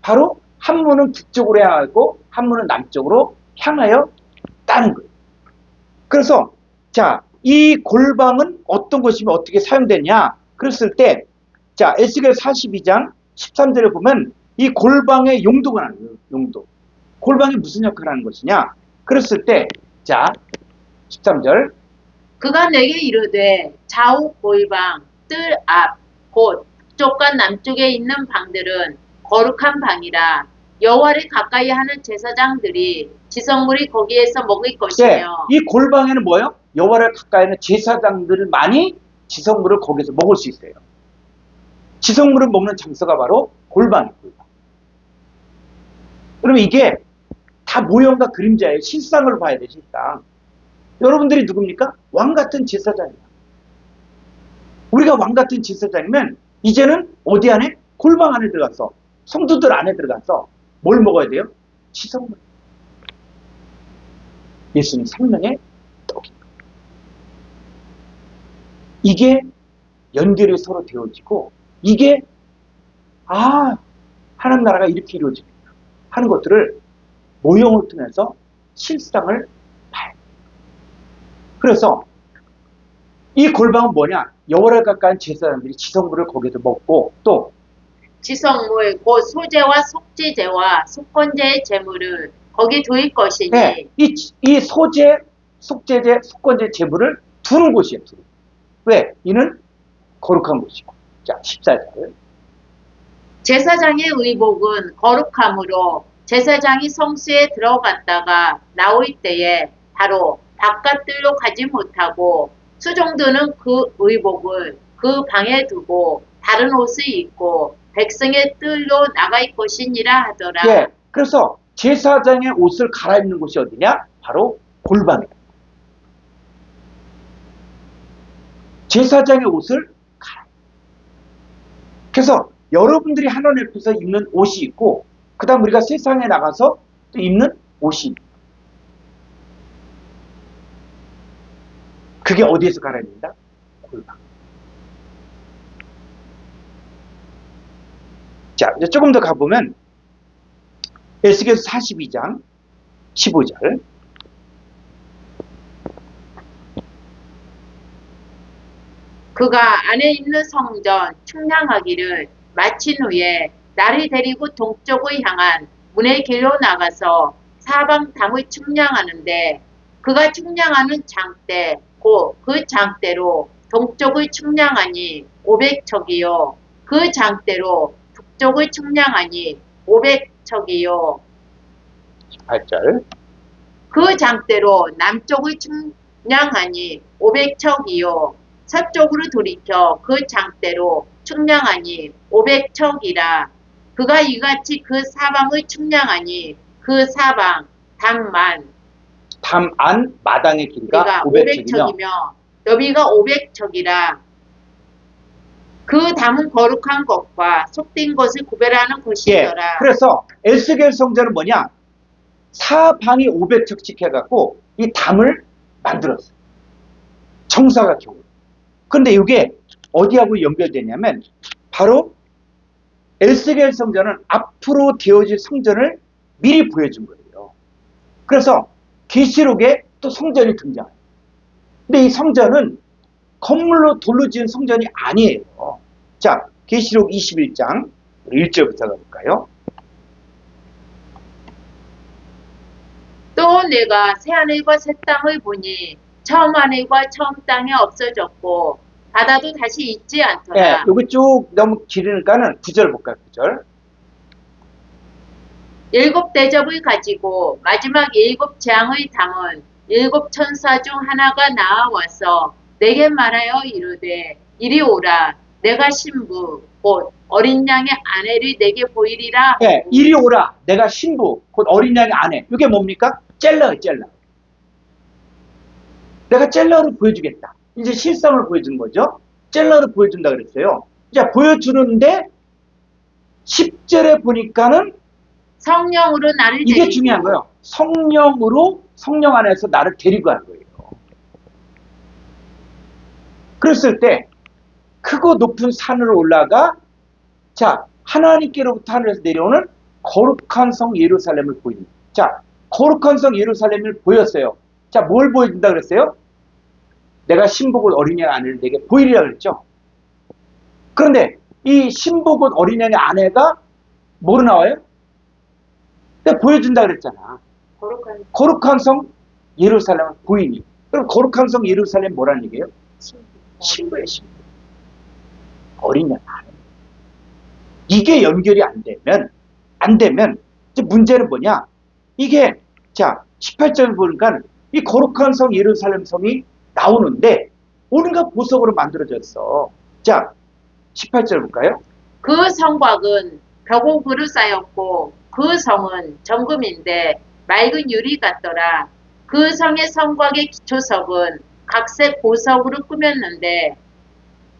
바로 한 문은 북쪽으로 향하고 한 문은 남쪽으로 향하여 따는 거예요. 그래서 자, 이 골방은 어떤 것이면 어떻게 사용되냐? 그랬을 때, 자, 에스겔 42장 13절에 보면 이 골방의 용도가 나와요. 용도. 골방이 무슨 역할을 하는 것이냐? 그랬을 때, 자, 13절. 그가 내게 이르되 좌우 고이방 뜰 앞 곧 북쪽과 남쪽에 있는 방들은 거룩한 방이라. 여호와를 가까이 하는 제사장들이 지성물이 거기에서 먹을 것이며. 네, 이 골방에는 뭐예요? 여호와를 가까이 하는 제사장들만이 지성물을 거기서 먹을 수 있어요. 지성물을 먹는 장소가 바로 골방이에요. 골방. 그러면 이게 다 모형과 그림자예요. 실상을 봐야 돼, 실상. 여러분들이 누굽니까? 왕 같은 제사장이야. 우리가 왕 같은 제사장이면 이제는 어디 안에? 골방 안에 들어가서, 성도들 안에 들어가서 뭘 먹어야 돼요? 지성물. 예수님 생명의 떡입니다. 이게 연결이 서로 되어지고 이게 하나님 나라가 이렇게 이루어집니다 하는 것들을 모형을 통해서 실상을 봐요. 그래서 이 골방은 뭐냐? 여호와를 가까이 한 제사장들이 지성물을 거기서 먹고 또 지성물 곧 소제와 속죄제와 속건제의 제물을 거기 두일 것이니. 네, 이 소제, 속죄제, 속건제 제물을 두는 곳이에요. 두는. 왜? 이는 거룩한 곳이고. 자, 14절. 제사장의 의복은 거룩함으로 제사장이 성수에 들어갔다가 나올 때에 바로 바깥들로 가지 못하고 수종들은 그 의복을 그 방에 두고 다른 옷을 입고 백성의 뜰로 나갈 것이니라 하더라. 예, 그래서 제사장의 옷을 갈아입는 곳이 어디냐? 바로 골방이다. 제사장의 옷을 갈아입는. 그래서 여러분들이 하나님 앞에서 입는 옷이 있고 그 다음 우리가 세상에 나가서 또 입는 옷이 있다. 그게 어디에서 갈아입는다? 골방. 자, 이제 조금 더 가보면 에스겔서 42장 15절. 그가 안에 있는 성전 측량하기를 마친 후에 나를 데리고 동쪽을 향한 문의 길로 나가서 사방 담을 측량하는데 그가 측량하는 장대 곧 그 장대로 동쪽을 측량하니 500척이요 그 장대로 북쪽을 측량하니 500척이요 18절. 그 장대로 남쪽을 측량하니 500척이요 서쪽으로 돌이켜 그 장대로 측량하니 500척이라 그가 이같이 그 사방을 측량하니 그 사방 담만 담안 마당의 길이가 500척이며 500척이며 너비가 500척이라 그 담은 거룩한 것과 속된 것을 구별하는 예, 것이더라. 그래서 에스겔 성전은 뭐냐? 사방이 500척씩 해갖고 이 담을 만들었어요. 정사각형으로. 근데 이게 어디하고 연결되냐면 바로 에스겔 성전은 앞으로 되어질 성전을 미리 보여준 거예요. 그래서 계시록에 또 성전이 등장해요. 근데 이 성전은 건물로 돌로 지은 성전이 아니에요. 자, 계시록 21장 1절부터 가볼까요? 또 내가 새 하늘과 새 땅을 보니 처음 하늘과 처음 땅이 없어졌고 바다도 다시 있지 않더라. 네, 여기 쭉 너무 길으니까는 9절 볼까요? 9절. 일곱 대접을 가지고 마지막 일곱 재앙의 담은 일곱 천사 중 하나가 나와서 내게 말하여 이르되 이리 오라 내가 신부 곧 어린 양의 아내를 내게 보이리라. 네, 이리 오라 내가 신부 곧 어린 양의 아내. 이게 뭡니까? 젤라요, 젤라. 내가 젤라를 보여주겠다. 이제 실상을 보여주는 거죠. 젤라를 보여준다 그랬어요. 자, 보여주는데 10절에 보니까는 성령으로 나를 이게 데리고 중요한 거예요. 성령으로 성령 안에서 나를 데리고 간 거예요. 그랬을 때 크고 높은 산으로 올라가 자 하나님께로부터 하늘에서 내려오는 거룩한 성 예루살렘을 보입니다. 자 거룩한 성 예루살렘을 보였어요. 자 뭘 보여준다 그랬어요? 내가 신부곧 어린양의 아내를 내게 보이리라 그랬죠. 그런데 이 신부곧 어린양의 아내가 뭐로 나와요? 내가 보여준다 그랬잖아. 거룩한 성 예루살렘을 보이니. 그럼 거룩한 성 예루살렘 뭐라는 얘기예요? 신부의 신부. 어린 양 아내. 이게 연결이 안 되면 이제 문제는 뭐냐? 이게 자 18절 보니까 이 거룩한 성 예루살렘 성이 나오는데 온갖 보석으로 만들어졌어. 자 18절 볼까요? 그 성곽은 벽옥으로 쌓였고 그 성은 정금인데 맑은 유리 같더라. 그 성의 성곽의 기초석은 각색 보석으로 꾸몄는데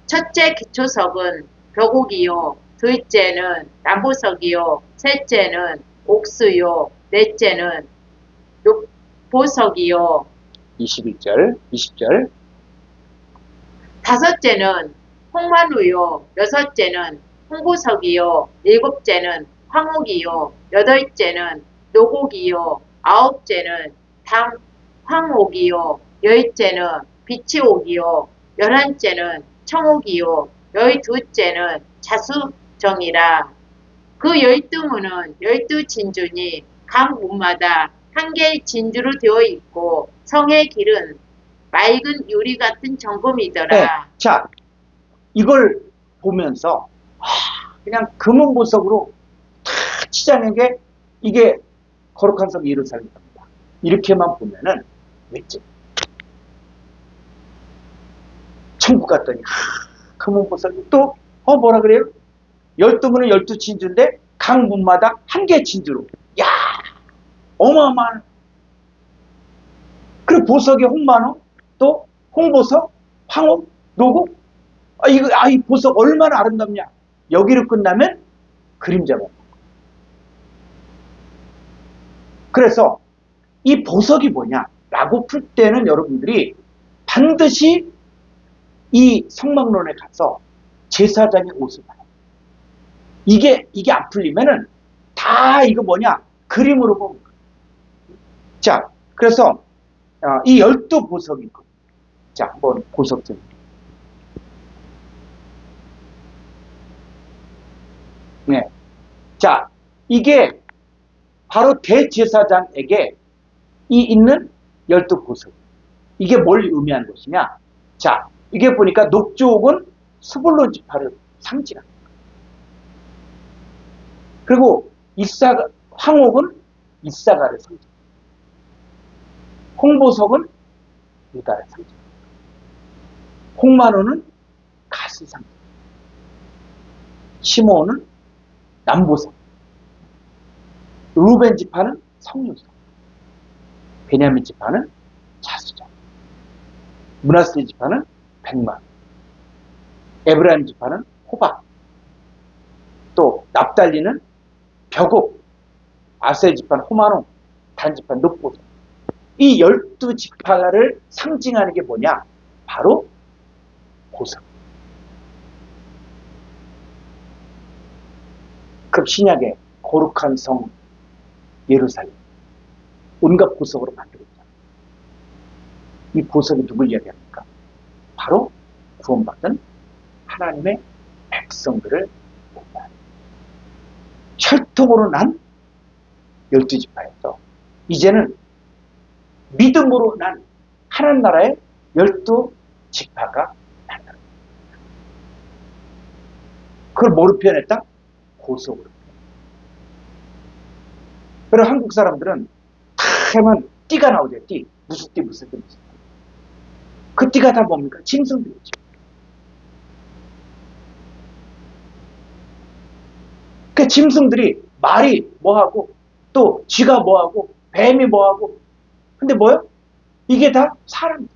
첫째 기초석은 벽옥이요 둘째는 남보석이요 셋째는 옥수요 넷째는 보석이요 21절 20절 다섯째는 홍만우요 여섯째는 홍보석이요 일곱째는 황옥이요 여덟째는 노곡이요 아홉째는 황옥이요 열째는 비치옥이요 열한째는 청옥이요 열두째는 자수정이라. 그 12문은 12진주니 각 문마다 한 개의 진주로 되어 있고 성의 길은 맑은 유리 같은 정금이더라. 네. 자 이걸 보면서 그냥 금은 보석으로 다 치자는 게 이게 거룩한 성 예루살렘입니다. 이렇게만 보면은 왜지? 천국 갔더니 금은 보석이 또 뭐라 그래요? 12문은 12진주인데 각 문마다 한 개의 진주로 야 어마어마한. 그리고 보석이 홍만호 또 홍보석 황옥 노곡 이 보석 얼마나 아름답냐. 여기로 끝나면 그림자만. 그래서 이 보석이 뭐냐라고 풀 때는 여러분들이 반드시 이 성막론에 가서 제사장의 옷을 봐요. 이게 안 풀리면은 다 이거 뭐냐 그림으로 보는 거예요. 자 그래서 이 12보석이 있거든요. 자 한번 보석 좀 네. 자, 이게 바로 대제사장에게 이 있는 12보석. 이게 뭘 의미하는 것이냐? 자, 이게 보니까 녹조옥은 스불론 지파를 상징합니다. 그리고 황옥은 이사가를 상징합니다. 홍보석은 유다를 상징합니다. 홍만호는 갓을 상징합니다. 시므온은 남보석. 루벤 지파는 성유석. 베냐민 지파는 자수자. 므낫세 지파는 백만. 에브라임 지파는 호박. 또 납달리는 벽옥. 아세 지파는 호마노. 단 지파는 늑보석. 이 12지파를 상징하는 게 뭐냐? 바로 보석. 그 신약의 거룩한 성 예루살렘. 온갖 보석으로 만들었잖아요. 이 보석이 누굴 이야기합니까? 바로 구원받은 하나님의 백성들을 얘기합니다. 혈통으로 난 12지파에서 이제는 믿음으로 난 하나님 나라의 12지파가 난다. 그걸 뭐로 표현했다? 보석으로. 그리고 한국 사람들은 다 하면 띠가 나오죠. 띠. 무슨 띠, 무슨 띠, 무슨 띠. 그 띠가 다 뭡니까? 짐승들이죠. 그 짐승들이 말이 뭐하고 또 쥐가 뭐하고 뱀이 뭐하고 근데 뭐요? 이게 다 사람이다.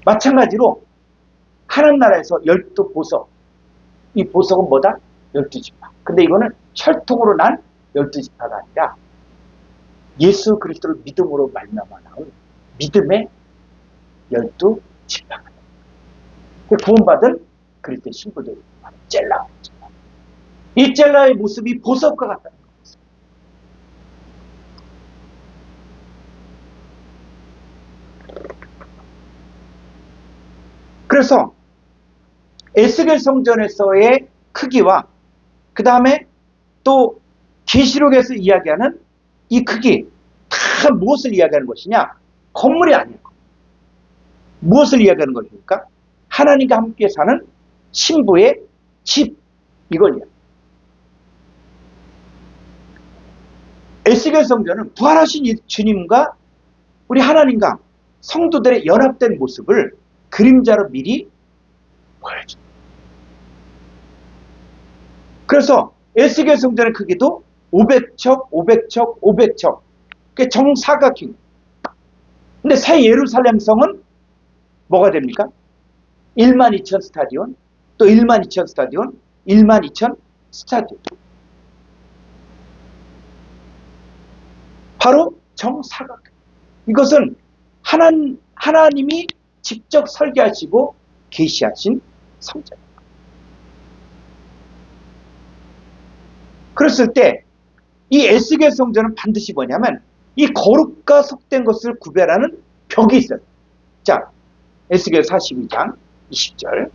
마찬가지로 하나님 나라에서 12보석. 이 보석은 뭐다? 12지파. 근데 이거는 혈통으로 난 12지파가 아니라 예수 그리스도를 믿음으로 말미암아 나온 믿음의 12지파가 구원받은 그리스도의 신부들이 젤라. 이 젤라의 모습이 보석과 같다는 겁니다. 그래서 에스겔 성전에서의 크기와 그 다음에 또 계시록에서 이야기하는 이 크기 다 무엇을 이야기하는 것이냐? 건물이 아니에요. 무엇을 이야기하는 것입니까? 하나님과 함께 사는 신부의 집, 이걸 이야기합니다. 에스겔 성전은 부활하신 주님과 우리 하나님과 성도들의 연합된 모습을 그림자로 미리 보여줍니다. 그래서 에스겔 성전의 크기도 500척, 500척, 500척. 그게 정사각형. 근데 새 예루살렘 성은 뭐가 됩니까? 12,000 스타디온, 또 12,000 스타디온, 12,000 스타디온. 바로 정사각형. 이것은 하나님이 직접 설계하시고 계시하신 성전입니다. 그랬을 때 이 에스겔 성전은 반드시 뭐냐면 이 거룩과 속된 것을 구별하는 벽이 있어요. 자, 에스겔 42장 20절.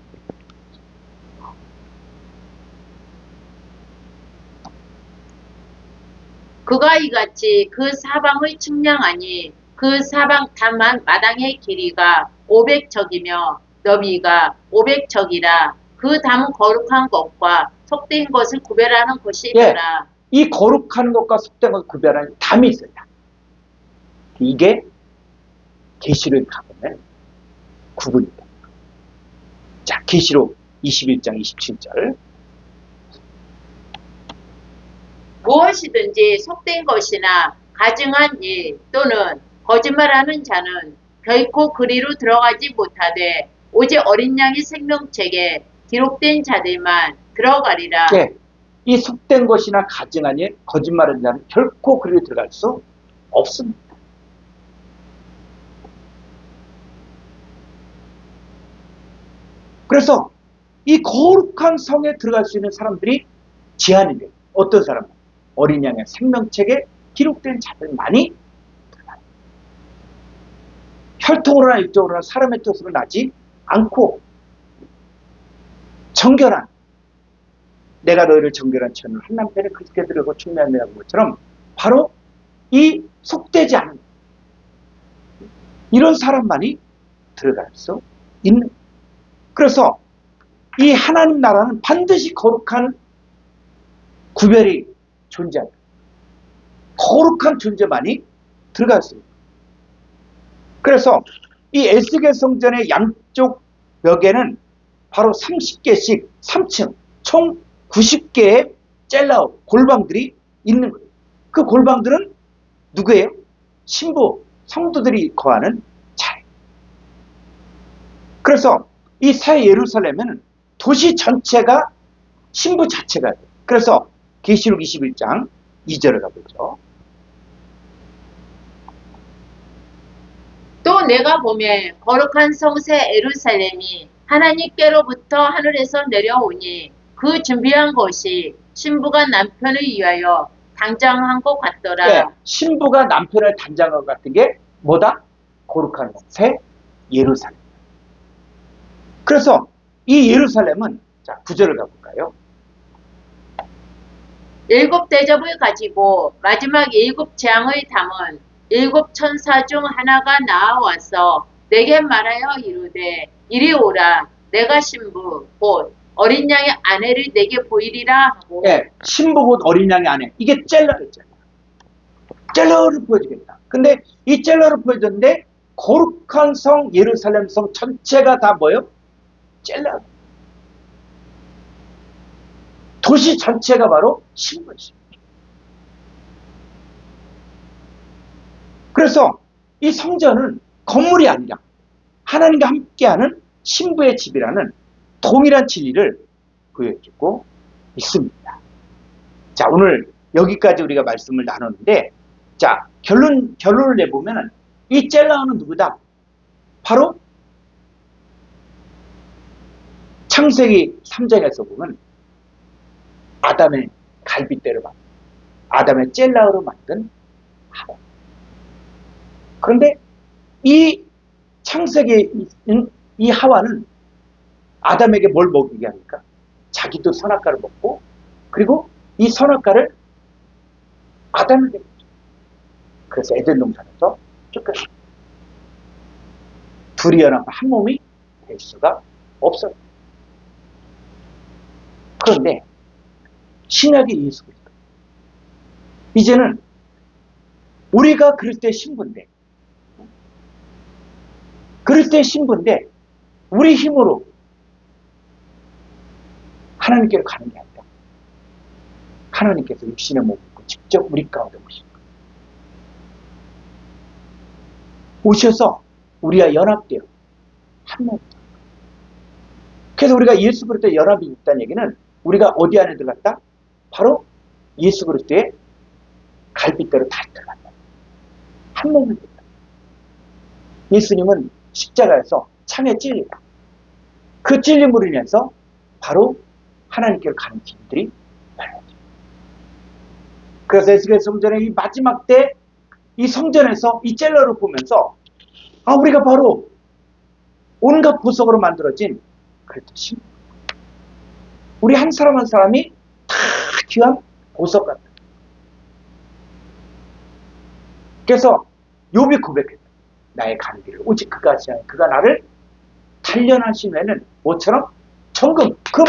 그가 이같이 그 사방의 측량하니 그 사방 다만 마당의 길이가 500척이며 너비가 500척이라 그 담은 거룩한 것과 속된 것을 구별하는 것이더라. 이 거룩한 것과 속된 것을 구별하는 담이 있어요. 이게 계시록에 가보면 구분이 됩니다. 자, 계시록 21장 27절. 무엇이든지 속된 것이나 가증한 일 또는 거짓말하는 자는 결코 그리로 들어가지 못하되 오직 어린 양의 생명책에 기록된 자들만 들어가리라. 예, 이 속된 것이나 가증한 일, 거짓말하는 자는 결코 그리로 들어갈 수 없습니다. 그래서 이 거룩한 성에 들어갈 수 있는 사람들이 제한이 돼요. 어떤 사람은? 어린 양의 생명책에 기록된 자들만이 들어가요. 혈통으로나 육적으로나 사람의 뜻으로 나지 않고 정결한 내가 너희를 정결한 천을 한 남편에 그렇게 들여고 충매한다는 것처럼 바로 이 속되지 않은 이런 사람만이 들어갈 수 있는. 그래서 이 하나님 나라는 반드시 거룩한 구별이 존재한다. 거룩한 존재만이 들어갈 수 있다. 그래서 이 에스겔 성전의 양쪽 벽에는 바로 30개씩 3층 총 90개의 젤라웃 골방들이 있는 거예요. 그 골방들은 누구예요? 신부, 성도들이 거하는 자리. 그래서 이 새 예루살렘은 도시 전체가 신부 자체가 돼요. 그래서 계시록 21장 2절을 가보죠. 또 내가 보매 거룩한 성새 예루살렘이 하나님께로부터 하늘에서 내려오니 그 준비한 것이 신부가 남편을 위하여 당장한 것 같더라. 네, 신부가 남편을 단장한 것 같은 게 뭐다? 거룩한 새 예루살렘. 그래서 이 예루살렘은 자 9절을 가볼까요? 7대접을 가지고 마지막 7재앙을 담은 7천사 중 하나가 나와서 내게 말하여 이르되 이리 오라 내가 신부 곧 어린 양의 아내를 내게 보이리라 하고. 네, 신부 곧 어린 양의 아내. 이게 젤라였잖아요. 젤라를 보여주겠다. 근데 이 젤라를 보여줬는데 거룩한 성 예루살렘 성 전체가 다 뭐예요? 젤라. 도시 전체가 바로 신부지. 그래서 이 성전은 건물이 아니라 하나님과 함께하는 신부의 집이라는 동일한 진리를 보여주고 있습니다. 자, 오늘 여기까지 우리가 말씀을 나눴는데, 자, 결론을 내보면 이 젤라오는 누구다? 바로 창세기 3장에서 보면 아담의 갈빗대로 만든, 아담의 젤라우로 만든 하와. 그런데 이 창세기에 있는 이 하와는 아담에게 뭘 먹이게 합니까? 자기도 선악과를 먹고, 그리고 이 선악과를 아담에게 먹죠. 그래서 에덴 동산에서 쫓겨났어요. 둘이 연합한 한 몸이 될 수가 없어요. 그런데 신약의 예수 그리스도, 이제는 우리가 그럴 때 신부인데, 우리 힘으로 하나님께로 가는 게 아니라 하나님께서 육신의 몸을 입고 직접 우리 가운데 오셔서 우리와 연합되어 한 몸이. 그래서 우리가 예수 그리스도에 연합이 있다는 얘기는 우리가 어디 안에 들어갔다? 바로 예수 그리스도의 갈빗대로 다 들어간다. 한 몸이 됐다. 예수님은 십자가에서 창에 찔리다. 그 찔림으로 인해서 바로 하나님께로 가는 길들이 열려져. 그래서 에스겔 성전의 이 마지막 때 이 성전에서 이 젤라를 보면서 우리가 바로 온갖 보석으로 만들어진 그랬던 신부. 우리 한 사람 한 사람이 다 귀한 보석 같다. 그래서 욥이 고백했다. 나의 가는 길을 오직 그가 하시니 그가 나를 단련하시면은 뭐처럼 정금, 금.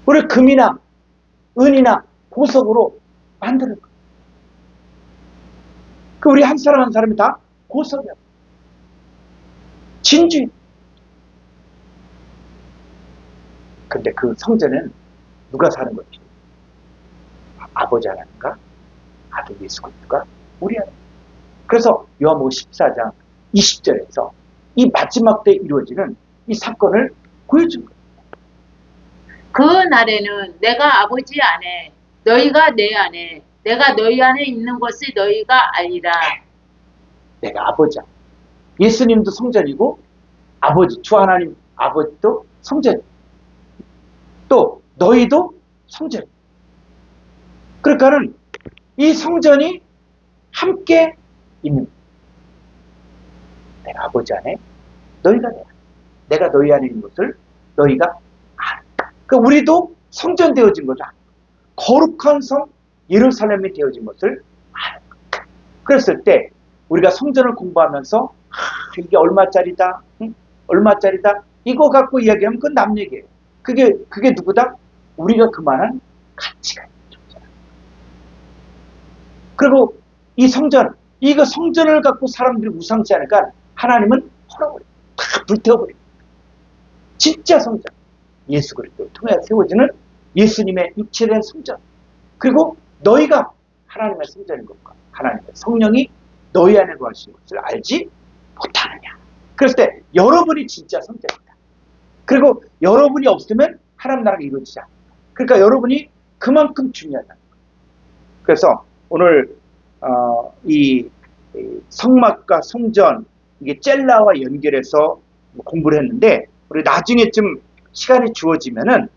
우리 금이나 은이나 보석으로 만드는 거예요. 그 우리 한 사람 한 사람이 다 보석이야. 진주인. 근데 그 성전은 누가 사는 거지? 아버지 하나님과 아들 예수 그리스도가 우리 하나님. 그래서 요한복음 14장 20절에서 이 마지막 때 이루어지는 이 사건을 보여준 거예요. 그 날에는 내가 아버지 안에 너희가 내 안에 내가 너희 안에 있는 것을 너희가 알리라. 내가 아버지야. 예수님도 성전이고 아버지 주 하나님 아버지도 성전. 또 너희도 성전. 그러니까는 이 성전이 함께 있는. 내가 아버지 안에 너희가 내 안에. 내가 너희 안에 있는 것을 너희가 아는가. 그러니까 우리도 성전 되어진 거죠. 거룩한 성 예루살렘이 되어진 것을 아는 거. 그랬을 때 우리가 성전을 공부하면서 이게 얼마짜리다, 응? 얼마짜리다 이거 갖고 이야기하면 그건 남 얘기예요. 그게 누구다? 우리가 그만한 가치가 있는 존재다. 그리고 이 성전, 이거 성전을 갖고 사람들이 우상치 않으니까 하나님은 헐어버립니다. 다 불태워버립니다. 진짜 성전, 예수 그리스도를 통해 세워지는 예수님의 육체된 성전. 그리고 너희가 하나님의 성전인 것과 하나님의 성령이 너희 안에 거하시는 것을 알지 못하느냐. 그랬을 때 여러분이 진짜 성전이다. 그리고 여러분이 없으면 하나님 나라가 이루어지지 않는다. 그러니까 여러분이 그만큼 중요하다는 거예요. 그래서 오늘 이 성막과 성전, 이게 젤라와 연결해서 공부를 했는데, 우리 나중에 좀 시간이 주어지면은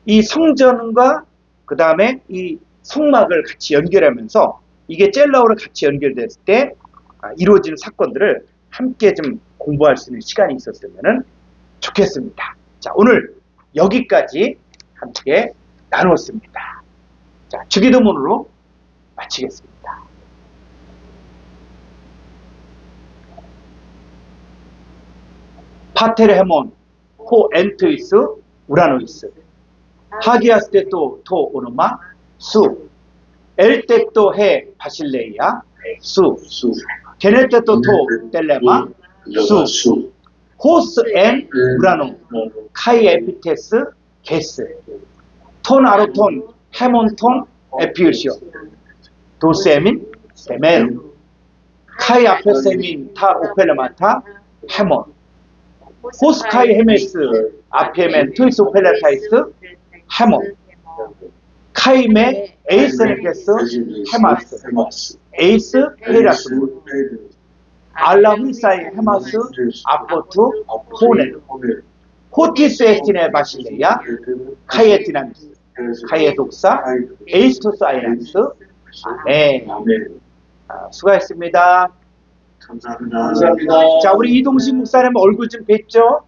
이 성전과 그 다음에 이 성막을 같이 연결하면서 이게 젤라오를 같이 연결됐을 때 이루어지는 사건들을 함께 좀 공부할 수 있는 시간이 있었으면 좋겠습니다. 자, 오늘 여기까지 함께 나누었습니다. 자, 주기도문으로 마치겠습니다. 파테르 헤몬 포 엔트이스 우라노이스 하기아스테 토 오노마 수 엘테 토 헤 바실레이아 수 게네테 토 텔레마 수 호스 엔 우라노 카이 에피테스 게스 톤 아로톤 헤몬 톤 에피우시오 도세민 세메루 카이 아페세민 타 오펠레마타 헤몬 호스카이 헤메스 아페멘 투이스 오펠레타이스 헤몬 카이메 에이스네케스 헤마스 에이스 헤라스 알라훈사이 헤마스 아포트 호네 호티스 에스티네 바실레야 카이에티나미스 카이에독사 에이스토스 아이란스 아멘. 수고하셨습니다. 감사합니다. 자, 우리 이동식 목사님 얼굴 좀 뵀죠?